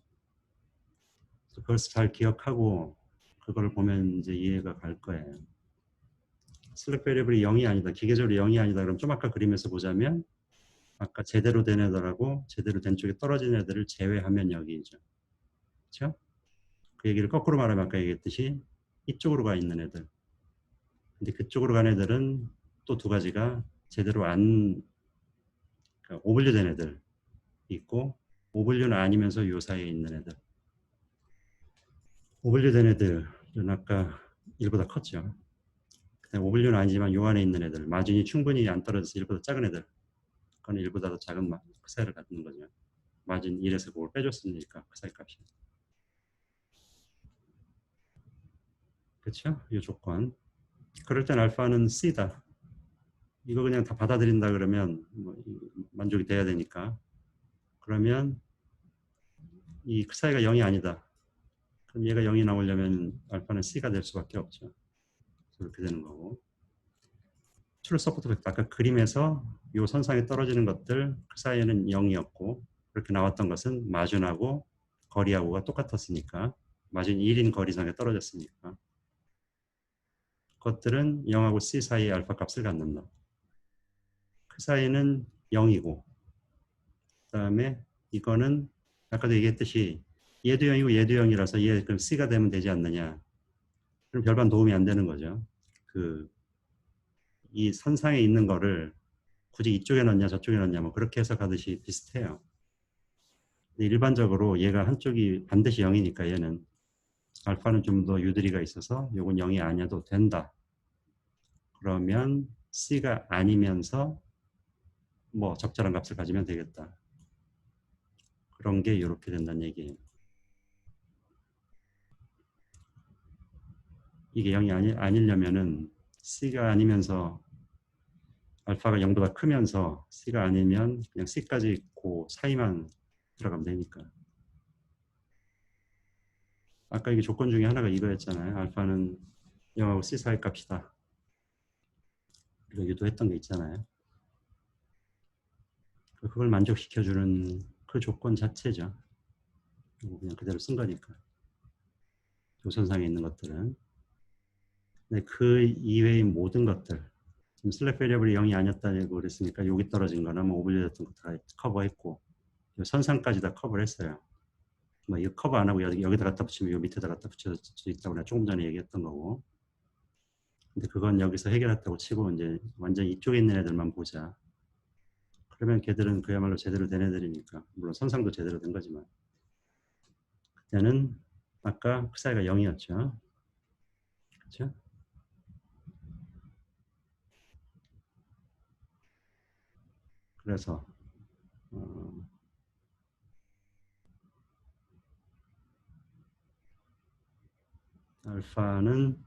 그걸 잘 기억하고 그걸 보면 이제 이해가 갈 거예요. 슬랙 베리어블이 0이 아니다. 기계적으로 0이 아니다. 그럼 좀 아까 그림에서 보자면 아까 제대로 된 애들하고 제대로 된 쪽에 떨어진 애들을 제외하면 여기죠. 그렇죠? 그 얘기를 거꾸로 말하면 아까 얘기했듯이 이쪽으로 가 있는 애들. 근데 그쪽으로 간 애들은 또 두 가지가 제대로 안 그러니까 오분류 된 애들 있고 오분류는 아니면서 요 사이에 있는 애들. 오분류 된 애들은 아까 1보다 컸죠. 오분류는 아니지만 요 안에 있는 애들. 마진이 충분히 안 떨어져서 1보다 작은 애들. 그건 1보다 더 작은 그 사이를 갖는 거죠. 마진 1에서 그걸 빼줬으니까 그 사이 값이. 그렇죠? 이 조건. 그럴 땐 알파는 C다. 이거 그냥 다 받아들인다 그러면 뭐 만족이 돼야 되니까. 그러면 이 그 사이가 0이 아니다. 그럼 얘가 0이 나오려면 알파는 C가 될 수밖에 없죠. 그렇게 되는 거고. 트루 서포트 벡터 아까 그림에서 이 선상에 떨어지는 것들 그 사이에는 0이었고 그렇게 나왔던 것은 마준하고 거리하고가 똑같았으니까 마준이 1인 거리상에 떨어졌으니까 그것들은 0하고 C 사이의 알파 값을 갖는다. 그 사이는 0이고 그 다음에 이거는 아까도 얘기했듯이 얘도 0이고 얘도 0이라서 얘 그럼 C가 되면 되지 않느냐. 그럼 별반 도움이 안 되는 거죠. 이 선상에 있는 거를 굳이 이쪽에 넣냐 저쪽에 넣냐 뭐 그렇게 해석하듯이 비슷해요. 근데 일반적으로 얘가 한쪽이 반드시 0이니까 얘는 알파는 좀 더 유두리가 있어서 요건 0이 아니어도 된다. 그러면 C가 아니면서 뭐 적절한 값을 가지면 되겠다. 그런 게 이렇게 된다는 얘기예요. 이게 0이 아니려면은 C가 아니면서 알파가 0보다 크면서 C가 아니면 그냥 C까지 있고 사이만 들어가면 되니까. 아까 이게 조건 중에 하나가 이거였잖아요. 알파는 0하고 C 사이 값이다. 이거 유도했던 게 있잖아요. 그걸 만족시켜주는 그 조건 자체죠. 그냥 그대로 쓴 거니까. 조선상에 있는 것들은. 근데 그 이외의 모든 것들, 지금 슬랙 베리어블이 0이 아니었다고 그랬으니까 여기 떨어진 거나 뭐 오블리였던 거 다 커버했고 선상까지 다 커버를 했어요. 뭐 이거 커버 안 하고 여기다 갖다 붙이면 요 밑에다 갖다 붙일 수 있다고 내가 조금 전에 얘기했던 거고. 근데 그건 여기서 해결했다고 치고 이제 완전 이쪽에 있는 애들만 보자. 그러면 걔들은 그야말로 제대로 된 애들이니까. 물론 선상도 제대로 된 거지만. 그때는 아까 그 사이가 0이었죠. 그렇죠? 그래서 알파는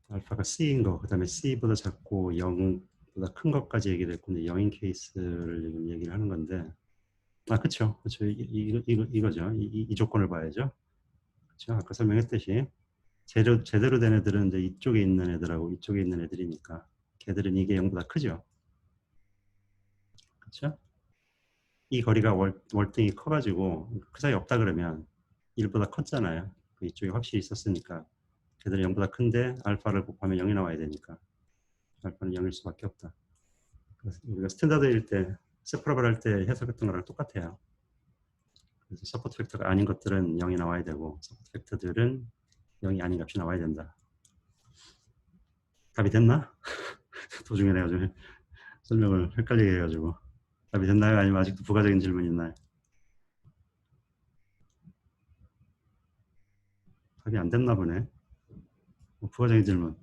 알파가 C인 거, 그 다음에 C보다 작고 0보다 큰 것까지 얘기를 했고, 이제 0인 케이스를 지금 얘기를 하는 건데, 그쵸. 그쵸. 이거죠. 이 조건을 봐야죠. 그쵸. 아까 설명했듯이, 제대로 된 애들은 이제 이쪽에 있는 애들하고 이쪽에 있는 애들이니까, 걔들은 이게 0보다 크죠. 그쵸. 이 거리가 월등히 커가지고, 그 사이 없다 그러면 1보다 컸잖아요. 이쪽이 확실히 있었으니까. 걔들은 0보다 큰데, 알파를 곱하면 0이 나와야 되니까, 알파는 0일 수밖에 없다. 우리가 스탠다드일 때, 세퍼러블 할 때 해석했던 거랑 똑같아요. 그래서 서포트 팩터가 아닌 것들은 0이 나와야 되고 서포트 팩터들은 0이 아닌 값이 나와야 된다. 답이 됐나? 도중에 내가 좀 설명을 헷갈리게 해가지고 답이 됐나요? 아니면 아직도 부가적인 질문 있나요? 답이 안 됐나 보네. 부가적인 질문.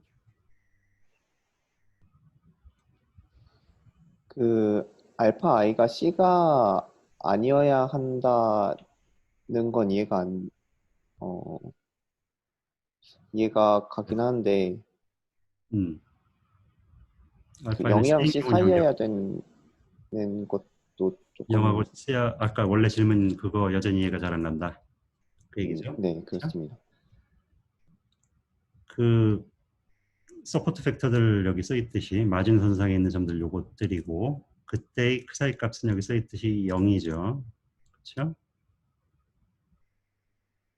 그 알파 i가 C가 아니어야 한다는 건 이해가 가긴 하는데 음. 그 알파에는 0이랑 C인 C 경우는 0이고 사이여야 되는 것도 0하고 조금 C야 아까 원래 질문 그거 여전히 이해가 잘 안 간다. 그 얘기죠? 네, 그렇죠? 그렇습니다. 그 서포트 팩터들 여기 써 있듯이 마진선상에 있는 점들 요것들이고 그때의 사이 값은 여기 써 있듯이 0이죠. 그렇죠?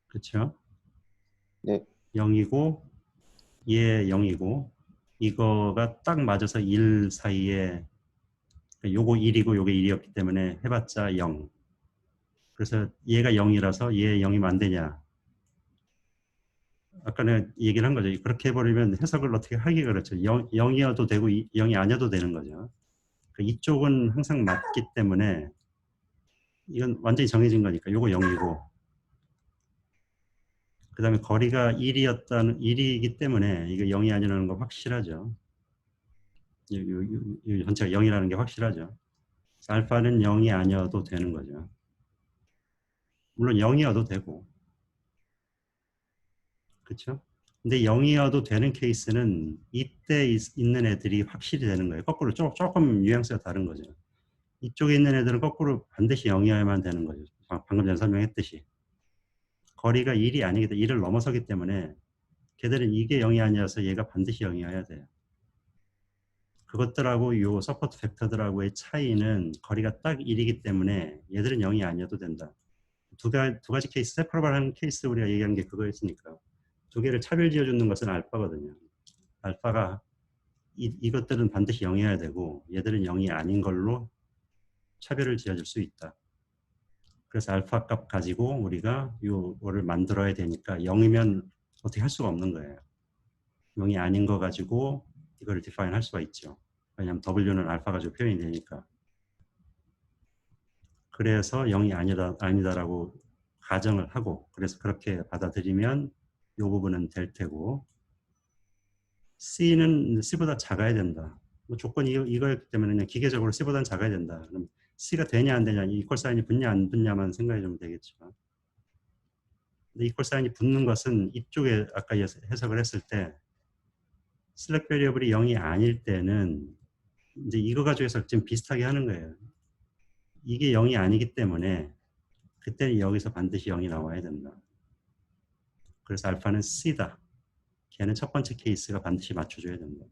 그렇죠? 네, 0이고 얘 0이고 이거가 딱 맞아서 1 사이에 요거 1이고 요게 1이었기 때문에 해봤자 0. 그래서 얘가 0이라서 얘 0이면 안 되냐. 아까 내가 얘기를 한 거죠. 그렇게 해버리면 해석을 어떻게 하기가 그렇죠. 0이어도 되고 0이 아니어도 되는 거죠. 이쪽은 항상 맞기 때문에 이건 완전히 정해진 거니까 요거 0이고 그 다음에 거리가 1이기 때문에 이게 0이 아니라는 거 확실하죠. 이 전체가 0이라는 게 확실하죠. 알파는 0이 아니어도 되는 거죠. 물론 0이어도 되고, 그렇죠? 근데 0이어도 되는 케이스는 이때 있는 애들이 확실히 되는 거예요. 거꾸로 조금 뉘앙스가 다른 거죠. 이쪽에 있는 애들은 거꾸로 반드시 0이어야만 되는 거죠. 방금 전에 설명했듯이. 거리가 1이 아니기 때문에 1을 넘어서기 때문에 걔들은 이게 0이 아니어서 얘가 반드시 0이어야 돼요. 그것들하고 요 서포트 벡터들하고의 차이는 거리가 딱 1이기 때문에 얘들은 0이 아니어도 된다. 두 가지 케이스, 세퍼러블한 케이스 우리가 얘기한 게 그거였으니까 두 개를 차별 지어주는 것은 알파거든요. 알파가 이것들은 반드시 0이어야 되고 얘들은 0이 아닌 걸로 차별을 지어줄 수 있다. 그래서 알파 값 가지고 우리가 요거를 만들어야 되니까 0이면 어떻게 할 수가 없는 거예요. 0이 아닌 거 가지고 이거를 디파인 할 수가 있죠. 왜냐하면 W는 알파 가지고 표현이 되니까. 그래서 0이 아니다라고 가정을 하고 그래서 그렇게 받아들이면 이 부분은 될 테고 C는 C보다 작아야 된다. 뭐 조건이 이거였기 때문에 그냥 기계적으로 C보다는 작아야 된다. 그럼 C가 되냐 안 되냐, 이퀄 사인이 붙냐 안 붙냐만 생각해 주면 되겠죠. 근데 이퀄 사인이 붙는 것은 이쪽에 아까 해석을 했을 때 슬랙 베리어블이 0이 아닐 때는 이제 이거 가지고 해서 지금 비슷하게 하는 거예요. 이게 0이 아니기 때문에 그때는 여기서 반드시 0이 나와야 된다. 그래서 알파는 C다. 걔는 첫 번째 케이스가 반드시 맞춰줘야 된다.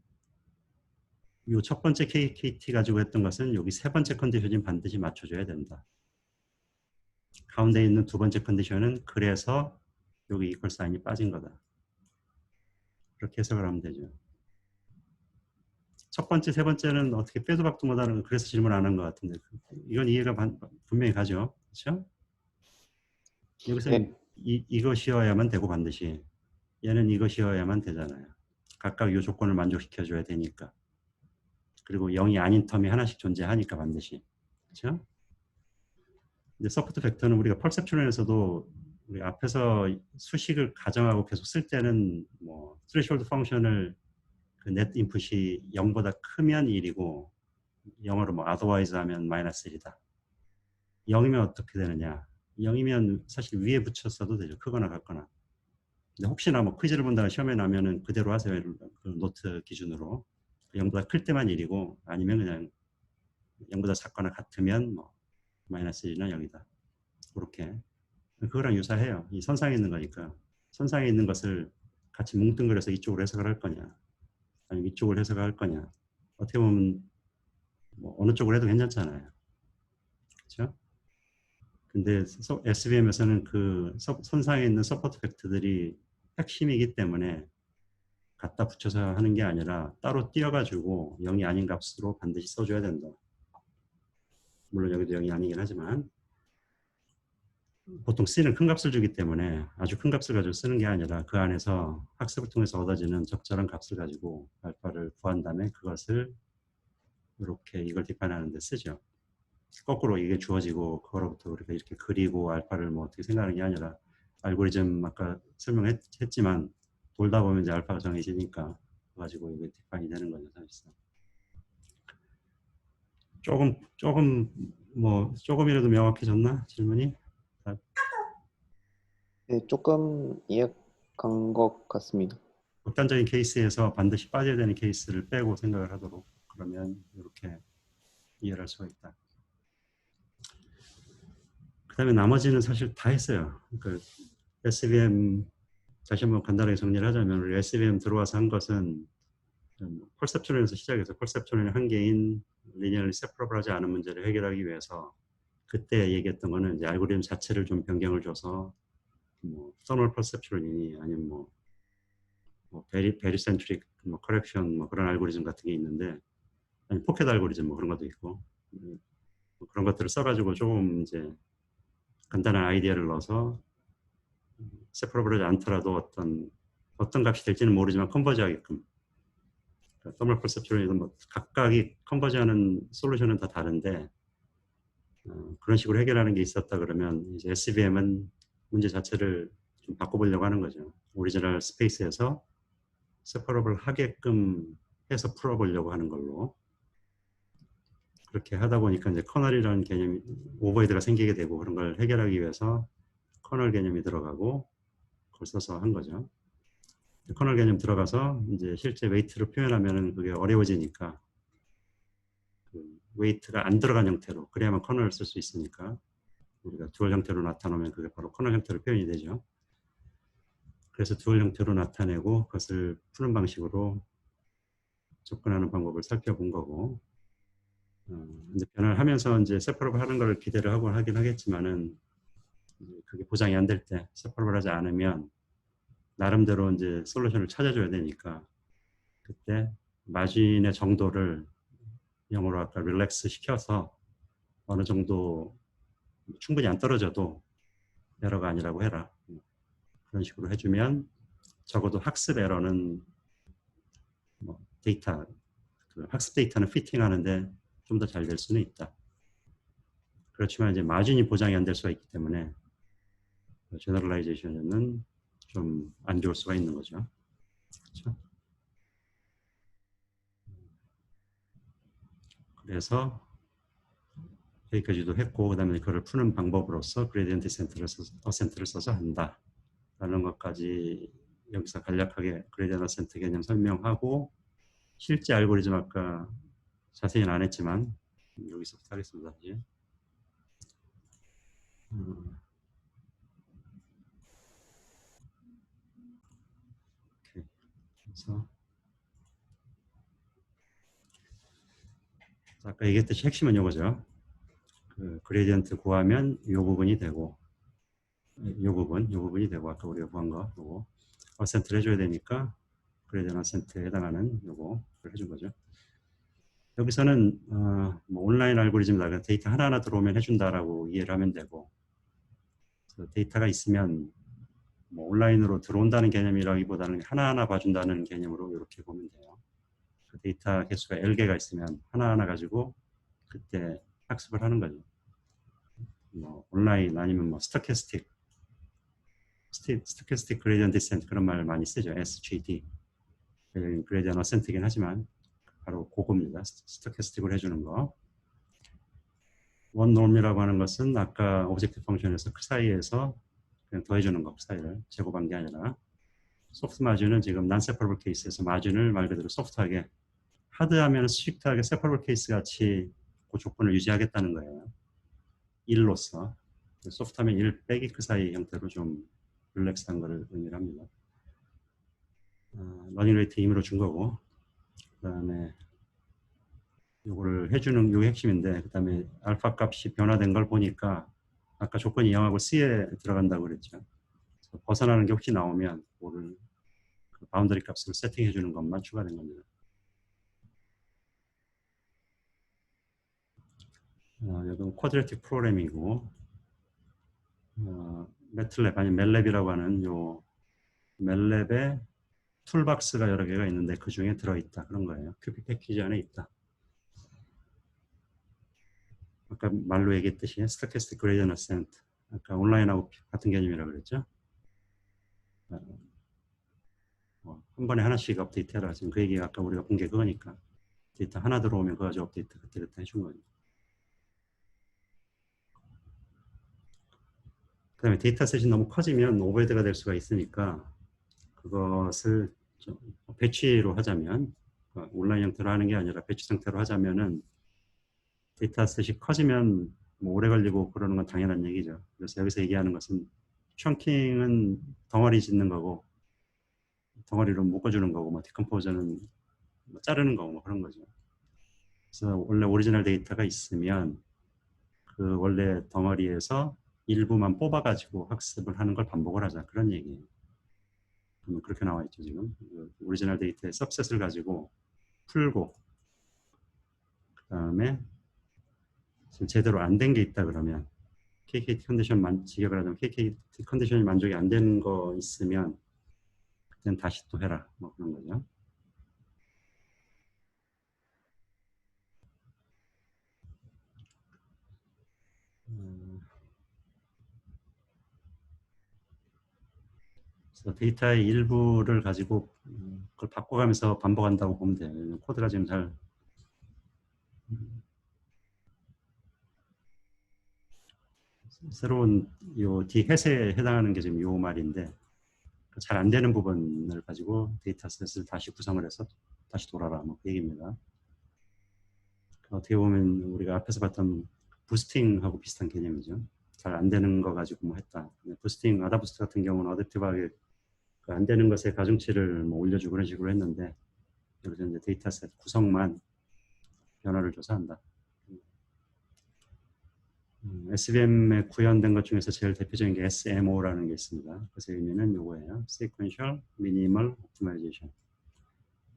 이 첫 번째 KT 가지고 했던 것은 여기 세 번째 컨디션이 반드시 맞춰줘야 된다. 가운데 있는 두 번째 컨디션은 그래서 여기 이퀄 사인이 빠진 거다. 그렇게 해석을 하면 되죠. 첫 번째, 세 번째는 어떻게 빼도 박도 못하는, 그래서 질문 안 한 것 같은데 이건 이해가 분명히 가죠. 그렇죠? 여기서는 네. 이것이어야만 되고 반드시 얘는 이것이어야만 되잖아요. 각각 이 조건을 만족시켜줘야 되니까. 그리고 0이 아닌 텀이 하나씩 존재하니까 반드시. 그렇죠? 근데 서포트 벡터는 우리가 펄셉트론에서도 우리 앞에서 수식을 가정하고 계속 쓸 때는 뭐 threshold 펑션을 그 net 인풋이 0보다 크면 1이고 영어로 뭐 otherwise 하면 -1이다. 0이면 어떻게 되느냐? 0이면 사실 위에 붙였어도 되죠. 크거나 같거나. 근데 혹시나 뭐 퀴즈를 본다가 시험에 나면은 그대로 하세요. 그 노트 기준으로. 0보다 클 때만 1이고 아니면 그냥 0보다 작거나 같으면 뭐 -1이나 0이다. 그렇게. 그거랑 유사해요. 이 선상에 있는 거니까. 선상에 있는 것을 같이 뭉뚱그려서 이쪽으로 해석을 할 거냐. 아니면 이쪽으로 해석을 할 거냐. 어떻게 보면 뭐 어느 쪽으로 해도 괜찮잖아요. 그렇죠? 근데 SVM에서는 그 선상에 있는 서포트 벡터들이 핵심이기 때문에 갖다 붙여서 하는 게 아니라 따로 띄어가지고 0이 아닌 값으로 반드시 써줘야 된다. 물론 여기도 0이 아니긴 하지만 보통 C는 큰 값을 주기 때문에 아주 큰 값을 가지고 쓰는 게 아니라 그 안에서 학습을 통해서 얻어지는 적절한 값을 가지고 알파를 구한 다음에 그것을 이렇게 이걸 디파인하는 데 쓰죠. 거꾸로 이게 주어지고 그거로부터 우리가 이렇게 그리고 알파를 뭐 어떻게 생각하는 게 아니라 알고리즘 아까 설명했지만 돌다 보면 이제 알파가 정해지니까 가지고 이게 디파인이 되는 거죠, 사실상. 조금이라도 명확해졌나 질문이? 네, 조금 이해간 것 같습니다. 극단적인 케이스에서 반드시 빠져야 되는 케이스를 빼고 생각을 하도록 그러면 이렇게 이해를 할 수가 있다. 그 다음에 나머지는 사실 다 했어요. 그 SVM 다시 한번 간단하게 정리를 하자면 우리 SVM 들어와서 한 것은 펄셉트론에서 시작해서 펄셉트론의 한계인 리니어리 세퍼러블하지 않은 문제를 해결하기 위해서 그때 얘기했던 거는 이제 알고리즘 자체를 좀 변경을 줘서 뭐 서널 펄셉트론이니 아니면 뭐 베리센트릭 뭐 커렉션 뭐 그런 알고리즘 같은 게 있는데 아니 포켓 알고리즘 뭐 그런 것도 있고 뭐 그런 것들을 써가지고 조금 이제 간단한 아이디어를 넣어서 세퍼러블하지 않더라도 어떤 값이 될지는 모르지만 컨버지하게끔 서멀 펄셉트론이든 뭐 각각이 컨버지하는 솔루션은 다 다른데 그런 식으로 해결하는 게 있었다 그러면 이제 SVM은 문제 자체를 좀 바꿔보려고 하는 거죠. 오리지널 스페이스에서 세퍼러블 하게끔 해서 풀어보려고 하는 걸로. 그렇게 하다 보니까 이제 커널이라는 개념이 오버헤드가 생기게 되고 그런 걸 해결하기 위해서 커널 개념이 들어가고 그걸 써서 한 거죠. 커널 개념 들어가서 이제 실제 웨이트를 표현하면은 그게 어려워지니까 그 웨이트가 안 들어간 형태로 그래야만 커널을 쓸 수 있으니까 우리가 듀얼 형태로 나타내면 그게 바로 커널 형태로 표현이 되죠. 그래서 듀얼 형태로 나타내고 그것을 푸는 방식으로 접근하는 방법을 살펴본 거고 이제 변화를 하면서 이제 세퍼러블 하는 걸 기대를 하고 하긴 하겠지만은 그게 보장이 안 될 때 세퍼러블 하지 않으면 나름대로 이제 솔루션을 찾아줘야 되니까 그때 마진의 정도를 영어로 아까 릴렉스 시켜서 어느 정도 충분히 안 떨어져도 에러가 아니라고 해라. 그런 식으로 해주면 적어도 학습 에러는 뭐 데이터, 그 학습 데이터는 피팅하는데 좀 더 잘 될 수는 있다. 그렇지만 이제 마진이 보장이 안 될 수가 있기 때문에 제너럴라이제이션은 좀 안 좋을 수가 있는 거죠. 그렇죠? 그래서 여기까지도 했고 그다음에 그걸 푸는 방법으로서 그레디언트 어센트를 써서 한다. 라는 것까지 여기서 간략하게 그레디언트 어센트 개념 설명하고 실제 알고리즘 아까 자세히는 안 했지만 여기서부터 하겠습니다. 이제. 그래서 아까 얘기했듯이 핵심은 이거죠. 그 그레디언트 구하면 이 부분이 되고 이 부분이 되고 아까 우리가 구한 거 요거 어센트를 해줘야 되니까 그레디언트 어센트에 해당하는 요거를 해준 거죠. 여기서는 뭐 온라인 알고리즘이다 데이터 하나하나 들어오면 해준다라고 이해를 하면 되고 데이터가 있으면 뭐 온라인으로 들어온다는 개념이라기보다는 하나하나 봐준다는 개념으로 이렇게 보면 돼요. 그 데이터 개수가 L개가 있으면 하나하나 가지고 그때 학습을 하는 거죠. 뭐 온라인 아니면 뭐 스토캐스틱 그레디언트 디센트 그런 말 많이 쓰죠. SGD 그레디언트 어센트긴 하지만 바로 그겁니다. 스토캐스틱으로 해주는 거. 원놈이라고 하는 것은 아까 오브젝트 펑션에서 그 사이에서 그냥 더해주는 거, 그 사이를 제곱한 게 아니라 소프트 마진은 지금 난세퍼블 케이스에서 마진을 말 그대로 소프트하게 하드하면 스트릭트하게 세퍼블 케이스 같이 그 조건을 유지하겠다는 거예요. 1로서 소프트하면 1 빼기 그 사이 형태로 좀 릴렉스한 것을 의미를 합니다. 러닝 레이트 임의로 준 거고 그 다음에 요거를 해주는 요 핵심인데 그 다음에 알파 값이 변화된 걸 보니까 아까 조건이 0하고 C에 들어간다고 그랬죠. 벗어나는 게 혹시 나오면 그거를 그 바운더리 값을 세팅해 주는 것만 추가된 겁니다. 이건 쿼드레틱 프로그램이고 매틀랩 아니면 멜랩이라고 하는 요 멜랩에 툴박스가 여러 개가 있는데 그 중에 들어있다 그런 거예요. 큐빅 패키지 안에 있다. 아까 말로 얘기했듯이 스토캐스틱 그레디언트 어센트 아까 온라인하고 같은 개념이라고 그랬죠. 한 번에 하나씩 업데이트해라. 지금 그 얘기 아까 우리가 본 게 그거니까 데이터 하나 들어오면 그거 가지고 업데이트 그때 해준 거예요. 그 다음에 데이터셋이 너무 커지면 오버헤드가 될 수가 있으니까 그것을 좀 배치로 하자면 온라인 형태로 하는 게 아니라 배치 상태로 하자면은 데이터셋이 커지면 뭐 오래 걸리고 그러는 건 당연한 얘기죠. 그래서 여기서 얘기하는 것은 츤킹은 덩어리 짓는 거고 덩어리로 묶어주는 거고 뭐 디컴포저는 뭐 자르는 거고 뭐 그런 거죠. 그래서 원래 오리지널 데이터가 있으면 그 원래 덩어리에서 일부만 뽑아가지고 학습을 하는 걸 반복을 하자 그런 얘기예요. 그렇게 나와 있죠 지금. 오리지널 데이터의 서셋을 가지고 풀고 그 다음에 지금 제대로 안 된 게 있다 그러면 KKT 컨디션 직역을 하자면 KKT 컨디션이 만족이 안 되는 거 있으면 그땐 다시 또 해라 뭐 그런 거죠. 그래서 데이터의 일부를 가지고 그걸 바꿔가면서 반복한다고 보면 돼요. 코드가 지금 잘 새로운 요 디햇에 해당하는 게 지금 요 말인데 잘 안 되는 부분을 가지고 데이터셋을 다시 구성을 해서 다시 돌아라 뭐그 얘기입니다. 어떻게 보면 우리가 앞에서 봤던 부스팅하고 비슷한 개념이죠. 잘 안 되는 거 가지고 뭐 했다. 부스팅, 아다부스트 같은 경우는 어댑티브하게 안 되는 것에 가중치를 뭐 올려주고 그런 식으로 했는데 여기서 이제 데이터셋 구성만 변화를 줘서 한다. SVM에 구현된 것 중에서 제일 대표적인 게 SMO라는 게 있습니다. 그래서 의미는 요거예요. Sequential Minimal Optimization.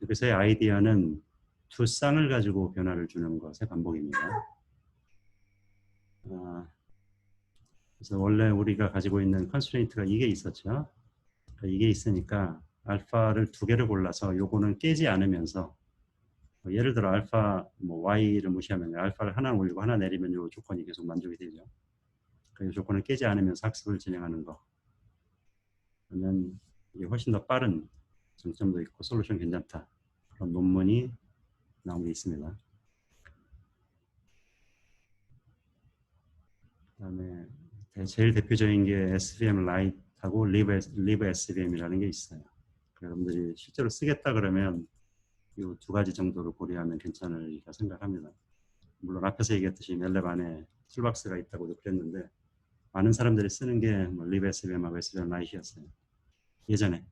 여기서의 아이디어는 두 쌍을 가지고 변화를 주는 것의 반복입니다. 그래서 원래 우리가 가지고 있는 컨스트레인트가 이게 있었죠. 그러니까 이게 있으니까 알파를 두 개를 골라서 요거는 깨지 않으면서 예를 들어 알파 뭐 y를 무시하면 알파를 하나 올리고 하나 내리면 요 조건이 계속 만족이 되죠. 그 조건을 깨지 않으면서 학습을 진행하는 거. 그러면 이게 훨씬 더 빠른 장점도 있고 솔루션 괜찮다. 그런 논문이 나온 게 있습니다. 그다음에 제일 대표적인 게 SVM Lite하고 Live SVM이라는 게 있어요. 여러분들이 실제로 쓰겠다 그러면 이 두 가지 정도를 고려하면 괜찮으리라 생각합니다. 물론 앞에서 얘기했듯이 멜랩 안에 툴박스가 있다고도 그랬는데 많은 사람들이 쓰는 게 뭐 Live SVM하고 SVM Lite이었어요. 예전에.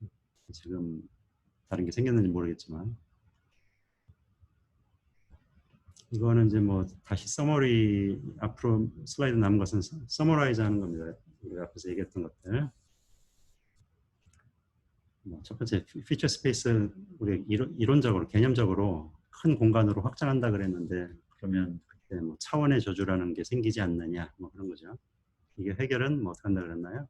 지금 다른 게 생겼는지 모르겠지만 이거는 이제 뭐 다시 서머리 앞으로 슬라이드 남은 것은 서머라이즈 하는 겁니다. 우리가 앞에서 얘기했던 것들. 첫 번째 피처 스페이스 우리 이론적으로 개념적으로 큰 공간으로 확장한다 그랬는데 그러면 그때 뭐 차원의 저주라는 게 생기지 않느냐 뭐 그런 거죠. 이게 해결은 뭐 어떻게 한다 그랬나요?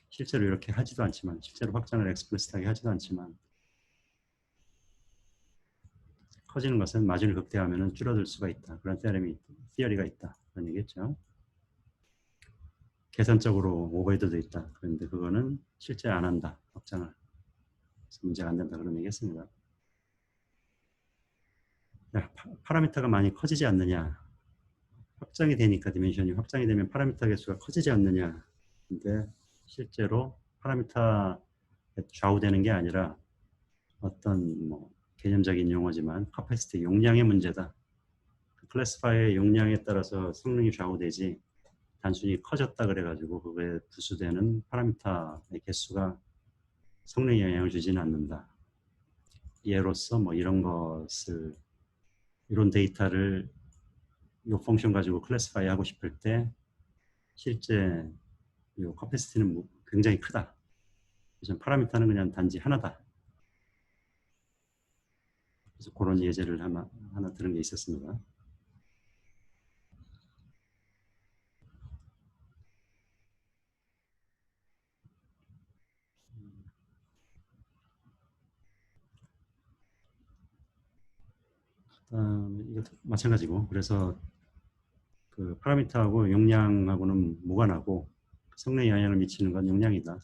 실제로 이렇게 하지도 않지만 실제로 확장을 엑스플리시트하게 하지도 않지만 커지는 것은 마진을 극대화하면 줄어들 수가 있다. 그런 티어리가 있다. 그런 얘기겠죠. 계산적으로 오버헤드도 있다. 그런데 그거는 실제 안 한다. 확장을. 그래서 문제가 안 된다. 그런 얘기했습니다. 파라미터가 많이 커지지 않느냐. 확장이 되니까 디멘션이 확장이 되면 파라미터 개수가 커지지 않느냐. 근데 실제로 파라미터에 좌우되는 게 아니라 어떤 뭐 개념적인 용어지만 카패시티 용량의 문제다. 클래스파이의 용량에 따라서 성능이 좌우되지 단순히 커졌다 그래가지고 그거에 부수되는 파라미터의 개수가 성능에 영향을 주지는 않는다. 예로서 뭐 이런 것을 이런 데이터를 이 펑션 가지고 클래스파이 하고 싶을 때 실제 이 커패시티는 굉장히 크다. 그래서 파라미터는 그냥 단지 하나다. 그래서 그런 예제를 하나 들은 게 있었습니다. 이것도 마찬가지고 그래서 그 파라미터하고 용량하고는 무관하고 성능에 영향을 미치는 건 용량이다.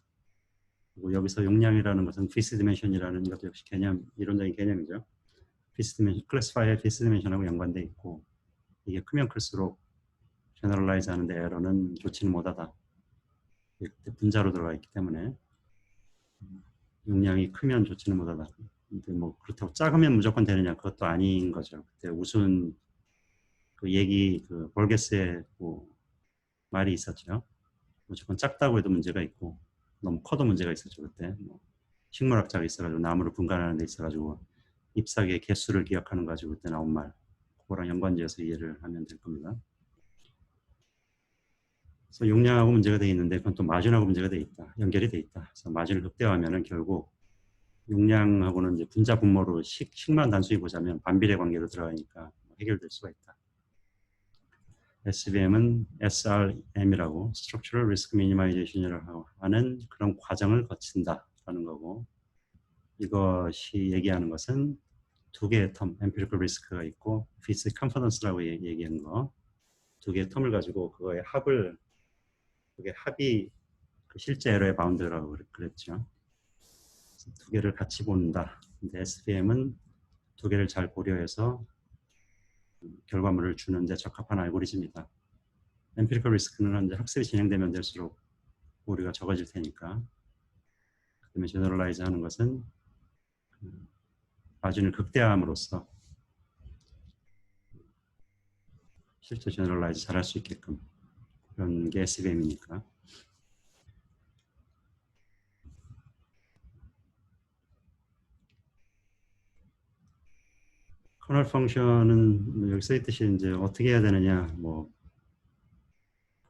그리고 여기서 용량이라는 것은 피스 디멘션이라는 것도 역시 이론적인 개념이죠. 피스 디멘션, 클래스파이의 피스 디멘션하고 연관돼 있고 이게 크면 클수록 제너럴라이즈 하는데 에러는 좋지는 못하다. 분자로 들어가 있기 때문에 용량이 크면 좋지는 못하다. 근데 뭐 그렇다고 작으면 무조건 되느냐 그것도 아닌 거죠. 그때 우스운 그 얘기 그 볼게스의 뭐 말이 있었죠. 무조건 작다고 해도 문제가 있고 너무 커도 문제가 있었죠. 그때 뭐 식물학자가 있어가지고 나무를 분간하는 데 있어가지고 잎사귀의 개수를 기억하는 가지고 그때 나온 말 그거랑 연관지어서 이해를 하면 될 겁니다. 그래서 용량하고 문제가 돼 있는데 그건 또 마진하고 문제가 돼 있다. 연결이 돼 있다. 그래서 마진을 극대화하면은 결국 용량하고는 이제 분자 분모로 식만 단순히 보자면 반비례 관계로 들어가니까 해결될 수가 있다. SVM은 SRM이라고 Structural Risk Minimization이라고 하는 그런 과정을 거친다라는 거고 이것이 얘기하는 것은 두 개의 텀, Empirical Risk가 있고 Implicit Confidence라고 얘기한 거 두 개의 텀을 가지고 그거의 합이 그 실제 에러의 바운드라고 그랬죠. 두 개를 같이 본다. 근데 SVM은 두 개를 잘 고려해서 결과물을 주는데 적합한 알고리즘이다. 엠피리컬 리스크는 이제 학습이 진행되면 될수록 오류가 적어질 테니까. 그다음에 제너럴라이즈 하는 것은 마진을 극대화함으로써 실제 제너럴라이즈 잘할 수 있게끔 그런 게 SVM이니까. 커널 펑션은 여기 써 있듯이 이제 어떻게 해야 되느냐, 뭐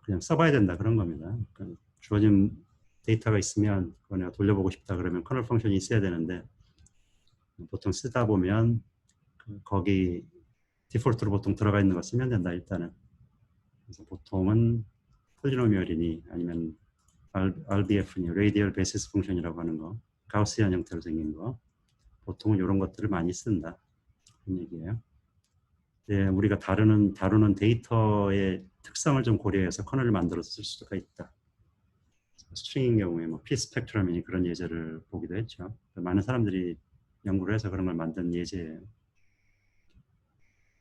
그냥 써봐야 된다 그런 겁니다. 그러니까 주어진 데이터가 있으면 그거 내가 돌려보고 싶다 그러면 커널 펑션이 있어야 되는데 보통 쓰다 보면 거기 디폴트로 보통 들어가 있는 거 쓰면 된다 일단은. 그래서 보통은 폴리노미얼이니 아니면 RBF니 레이디얼 베이시스 펑션이라고 하는 거, 가우스한 형태로 생긴 거, 보통은 이런 것들을 많이 쓴다 그런 얘기예요. 네, 우리가 다루는 데이터의 특성을 좀 고려해서 커널을 만들어서 쓸 수가 있다. 스트링인 경우에 뭐 P 스펙트럼이니 그런 예제를 보기도 했죠. 많은 사람들이 연구를 해서 그런 걸 만든 예제예요.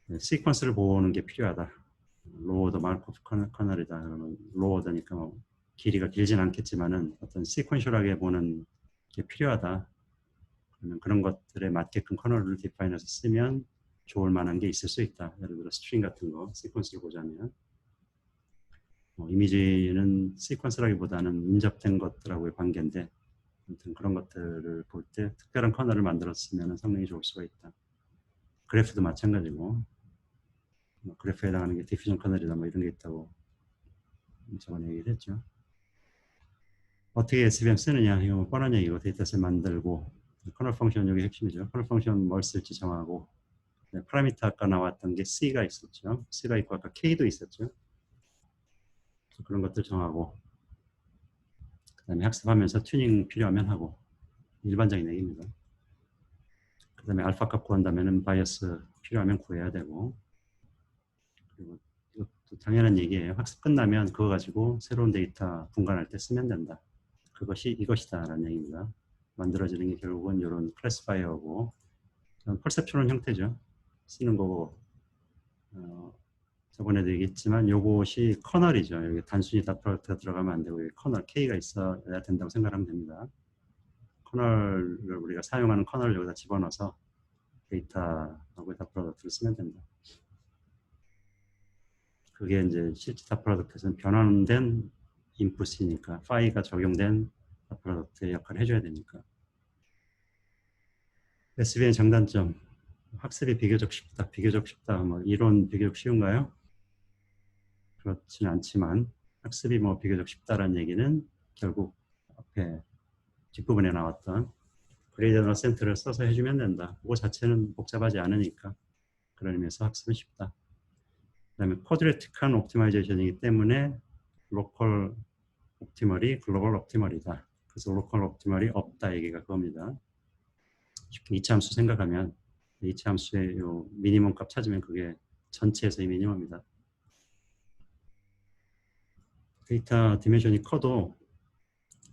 네, 시퀀스를 보는 게 필요하다. 로워더 마르코프 커널이다. 그러면 로워더니까 뭐 길이가 길진 않겠지만은 어떤 시퀀셜하게 보는 게 필요하다. 그러면 그런 것들에 맞게끔 커널을 디파인해서 쓰면 좋을 만한 게 있을 수 있다. 예를 들어 스트링 같은 거 시퀀스를 보자면 이미지는 시퀀스라기보다는 인접된 것들하고의 관계인데 아무튼 그런 것들을 볼 때 특별한 커널을 만들었으면 성능이 좋을 수가 있다. 그래프도 마찬가지고 그래프에 해당하는 게 디퓨전 커널이다 뭐 이런 게 있다고 저번에 얘기를 했죠. 어떻게 SVM 쓰느냐 이거 뻔한 얘기고 데이터셋 만들고 커널 펑션 여기 핵심이죠. 커널 펑션 뭘 쓸지 정하고 파라미터 아까 나왔던 게 C가 있었죠. C가 있고 아까 K도 있었죠. 그런 것들 정하고 그 다음에 학습하면서 튜닝 필요하면 하고 일반적인 얘기입니다. 그 다음에 알파 값 구한다면 바이어스 필요하면 구해야 되고 그리고 이것도 당연한 얘기예요. 학습 끝나면 그거 가지고 새로운 데이터 분간할 때 쓰면 된다. 그것이 이것이다 라는 얘기입니다. 만들어지는 게 결국은 이런 클래시파이어고 퍼셉션은 형태죠. 쓰는 거고 저번에도 얘기했지만 요것이 커널이죠. 여기 단순히 다 프로덕트가 들어가면 안 되고 여기 커널 K가 있어야 된다고 생각하면 됩니다. 커널을 우리가 사용하는 커널을 여기다 집어넣어서 데이터하고 다 프로덕트를 쓰면 된다. 그게 이제 실제 다 프로덕트에서는 변환된 인풋이니까 파이가 적용된 다 프로덕트의 역할을 해줘야 되니까. SVM의 장단점 학습이 비교적 쉽다. 뭐 이론 비교적 쉬운가요? 그렇진 않지만 학습이 뭐 비교적 쉽다라는 얘기는 결국 앞에 뒷부분에 나왔던 그레이디언트 어센트를 써서 해주면 된다. 그거 자체는 복잡하지 않으니까 그런 의미에서 학습은 쉽다. 그다음에 쿼드레틱한 옵티마이제이션이기 때문에 로컬 옵티멀이 글로벌 옵티멀이다. 그래서 로컬 옵티멀이 없다 얘기가 그겁니다. 쉽게 이차함수 생각하면 이차함수의 요 미니멈 값 찾으면 그게 전체에서의 미니멈이다. 데이터 디멘션이 커도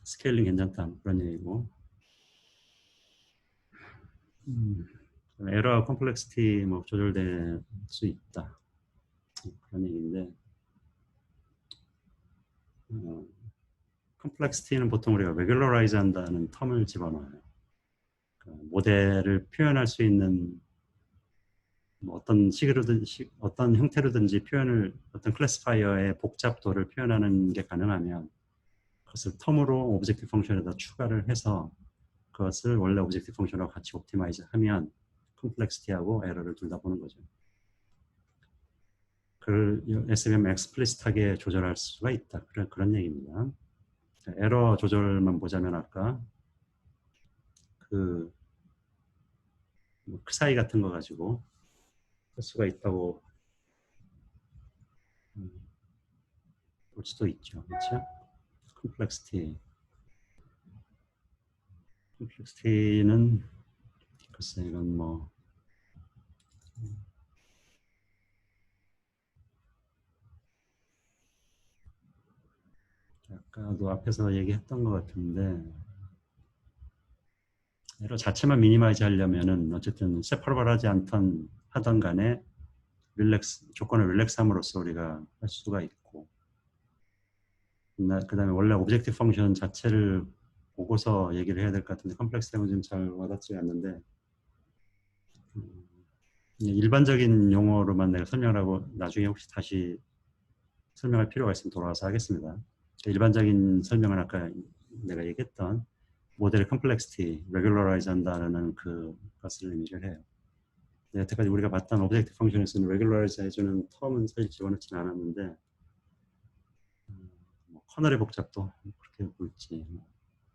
스케일링 괜찮다 그런 얘기고 에러 컴플렉시티 뭐 조절될 수 있다 그런 얘기인데 컴플렉시티는 보통 우리가 레귤러라이즈 한다는 텀을 집어넣어요. 그러니까 모델을 표현할 수 있는 뭐 어떤 식으로든지 어떤 형태로든지 표현을 어떤 클래시파이어의 복잡도를 표현하는 게 가능하면 그것을 텀으로 오브젝티브 펑션에다 추가를 해서 그것을 원래 오브젝티브 펑션하고 같이 옵티마이즈 하면 컴플렉시티하고 에러를 둘 다 보는 거죠. 그걸 SVM explicit하게 조절할 수가 있다. 그런 얘기입니다. 에러 조절만 보자면 아까 그 사이 같은 거 가지고 할 수가 있다고 볼 수도 있죠. 그렇죠? 컴플렉시티는 글쎄 이건 뭐 아까도 앞에서 얘기했던 것 같은데 에러 자체만 미니마이즈 하려면은 어쨌든 세퍼러블하지 않던 하던 간에 조건을 릴렉스함으로써 우리가 할 수가 있고, 그다음에 원래 오브젝티브 펑션 자체를 보고서 얘기를 해야 될 것 같은데 컴플렉스 때문에 좀 잘 와닿지 않는데, 일반적인 용어로만 내가 설명을 하고 나중에 혹시 다시 설명할 필요가 있으면 돌아와서 하겠습니다. 일반적인 설명은 아까 내가 얘기했던 모델의 컴플렉시티, 레귤러라이즈 한다는 그것을 의미를 해요. 여태까지 우리가 봤던 오브젝트 펑션에서는 레귤러라이즈 해주는 텀은 사실 집어넣지는 않았는데, 뭐 커널의 복잡도 그렇게 볼지,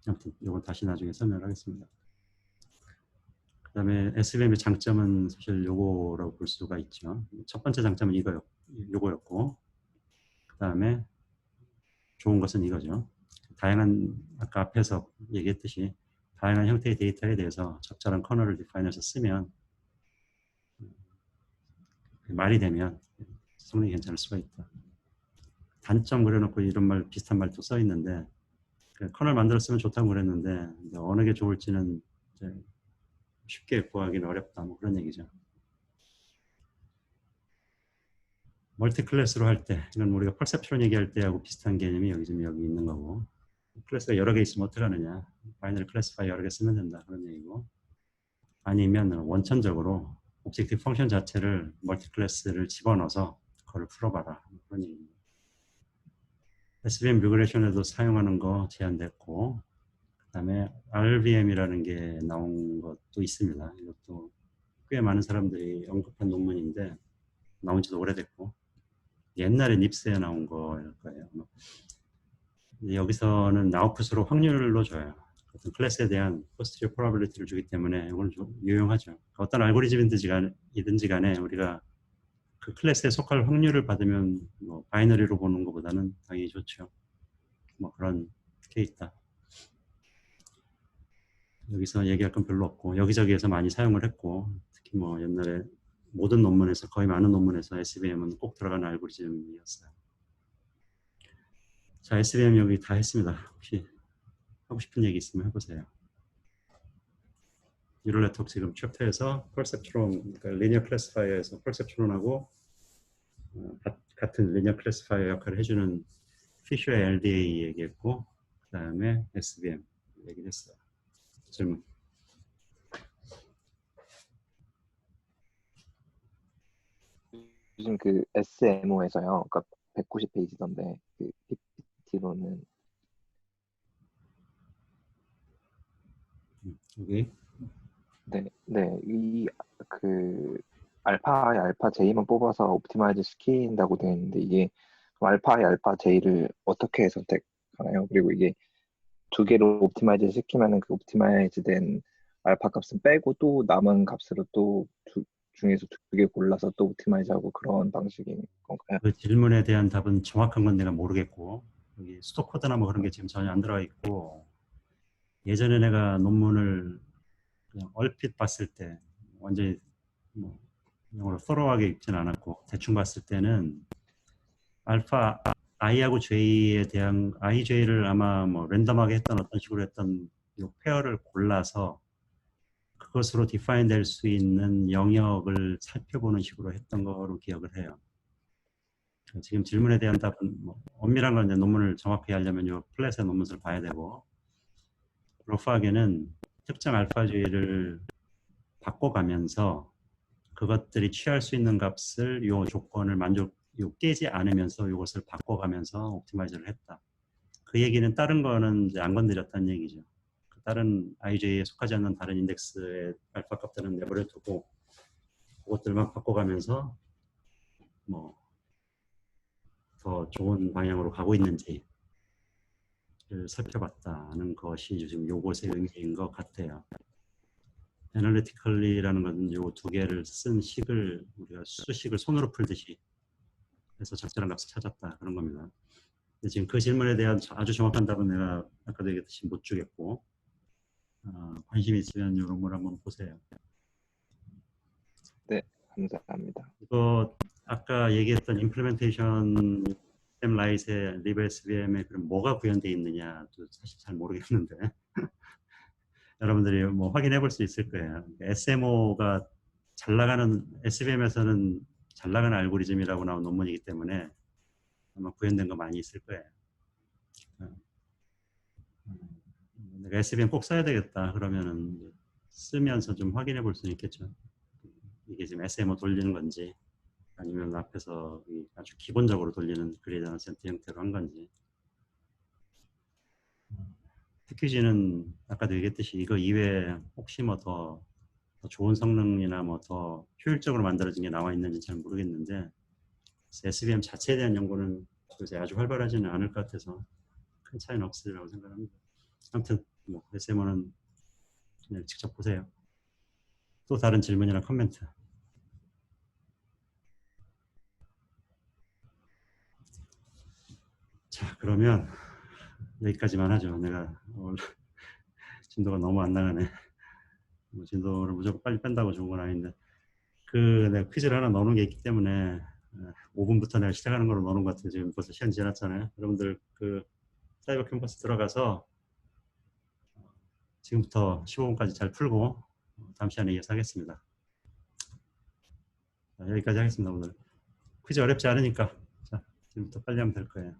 아무튼 이건 다시 나중에 설명을 하겠습니다. 그 다음에 SVM의 장점은 사실 요거라고 볼 수가 있죠. 첫 번째 장점은 요거였고, 그 다음에 좋은 것은 이거죠. 다양한, 아까 앞에서 얘기했듯이 다양한 형태의 데이터에 대해서 적절한 커널을 디파인해서 쓰면 말이 되면 성능이 괜찮을 수가 있다. 단점 그려놓고 이런 말, 비슷한 말도 써 있는데, 커널 만들어 쓰면 좋다고 그랬는데 어느 게 좋을지는 이제 쉽게 구하기는 어렵다, 뭐 그런 얘기죠. 멀티 클래스로 할 때, 이건 우리가 퍼셉션 얘기할 때하고 비슷한 개념이 여기 있는 거고, 클래스가 여러 개 있으면 어떻게 하느냐, 바이너리 클래스파이 여러 개 쓰면 된다, 그런 얘기고, 아니면 원천적으로 오브젝티브 펑션 자체를 멀티 클래스를 집어넣어서 그걸 풀어봐라, 그런 얘기입니다. SVM 리그레션에도 사용하는 거 제한됐고, 그 다음에 RVM이라는 게 나온 것도 있습니다. 이것도 꽤 많은 사람들이 언급한 논문인데 나온 지도 오래됐고, 옛날에 닙스에 나온 거일 거예요. 여기서는 아웃풋으로 확률로 줘요. 어떤 클래스에 대한 포스티브 프로바빌리티를 주기 때문에 이건 좀 유용하죠. 어떤 알고리즘이든지 간에 우리가 그 클래스에 속할 확률을 받으면 뭐 바이너리로 보는 것보다는 당연히 좋죠. 뭐 그런 게 있다. 여기서 얘기할 건 별로 없고, 여기저기에서 많이 사용을 했고, 특히 뭐 옛날에 모든 논문에서, 거의 많은 논문에서 SVM은 꼭 들어가는 알고리즘이었어요. 자, SVM 여기 다 했습니다. 혹시 하고 싶은 얘기 있으면 해보세요. 뉴럴 네트워크 지금 챕터에서 퍼셉트론, 그러니까 리니어 클래시파이어에서 퍼셉트론하고 같은 리니어 클래시파이어 역할을 해주는 피셔의 LDA 얘기했고, 그 다음에 SVM 얘기를 했어요. 질문. 요즘 그 SMO에서요, 그러니까 190페이지던데 그 PPT로는 여기 네, 이 그 알파에 알파 J만 뽑아서 옵티마이즈 시킨다고 되어 있는데 이게 알파에 알파 J를 어떻게 선택하나요? 그리고 이게 두 개로 옵티마이즈 시키면은 그 옵티마이즈된 알파 값은 빼고 또 남은 값으로 또 중에서 두 개 골라서 또 옵티마이즈하고 그런 방식인 건가요? 그 질문에 대한 답은 정확한 건 내가 모르겠고, 여기 수도 코드나 뭐 그런 게 지금 전혀 안 들어가 있고, 예전에 내가 논문을 그냥 얼핏 봤을 때 완전히 뭐 영어로 thorough하게 읽지는 않았고 대충 봤을 때는 알파 i하고 j에 대한 ij를 아마 뭐 랜덤하게 했던 어떤 식으로 했던 이 페어를 골라서 그것으로 디파인 될 수 있는 영역을 살펴보는 식으로 했던 거로 기억을 해요. 지금 질문에 대한 답은 뭐 엄밀한 건 이제 논문을 정확히 하려면 이 플랫의 논문을 봐야 되고, 러프하게는 특정 알파j를 바꿔가면서 그것들이 취할 수 있는 값을 요 조건을 깨지 않으면서 이것을 바꿔가면서 옵티마이저를 했다. 그 얘기는 다른 거는 이제 안 건드렸다는 얘기죠. 다른 IJ에 속하지 않는 다른 인덱스의 알파 값들은 내버려두고 그것들만 바꿔가면서 뭐 더 좋은 방향으로 가고 있는지를 살펴봤다는 것이 지금 요것의 의미인 것 같아요. 애널리티컬리라는 것은 요 두 개를 쓴 식을 우리가 수식을 손으로 풀듯이 해서 적절한 값을 찾았다, 그런 겁니다. 근데 지금 그 질문에 대한 아주 정확한 답은 내가 아까도 얘기했듯이 못 주겠고, 관심 있으면 이런 걸 한번 보세요. 네, 감사합니다. 이거 아까 얘기했던 임플리멘테이션 STEM라이트에 리브 SVM에 그럼 뭐가 구현되어 있느냐도 사실 잘 모르겠는데 여러분들이 뭐 확인해 볼 수 있을 거예요. SMO가 잘 나가는 SVM에서는 잘 나가는 알고리즘이라고 나온 논문이기 때문에 아마 구현된 거 많이 있을 거예요. 내가 SVM 꼭 써야 되겠다 그러면은 쓰면서 좀 확인해 볼 수는 있겠죠. 이게 지금 SMO 돌리는 건지 아니면 앞에서 아주 기본적으로 돌리는 그레이드 센트 형태로 한 건지. 패키지는 아까도 얘기했듯이 이거 이외에 혹시 뭐 더 좋은 성능이나 뭐 더 효율적으로 만들어진 게 나와 있는지 잘 모르겠는데 SVM 자체에 대한 연구는 요새 아주 활발하지는 않을 것 같아서 큰 차이는 없으리라고 생각합니다. 아무튼 뭐 SMO는 그냥 직접 보세요. 또 다른 질문이나 코멘트. 자, 그러면 여기까지만 하죠. 내가 오늘 진도가 너무 안 나가네. 뭐 진도를 무조건 빨리 뺀다고 좋은 건 아닌데 내가 퀴즈를 하나 넣는 게 있기 때문에 5분부터 내가 시작하는 걸로 넣는 것 같아요. 지금 벌써 시간 지났잖아요. 여러분들 사이버 캠퍼스 들어가서 지금부터 15분까지 잘 풀고 다음 시간에 이어서 하겠습니다. 자, 여기까지 하겠습니다. 오늘 퀴즈 어렵지 않으니까 자, 지금부터 빨리 하면 될 거예요.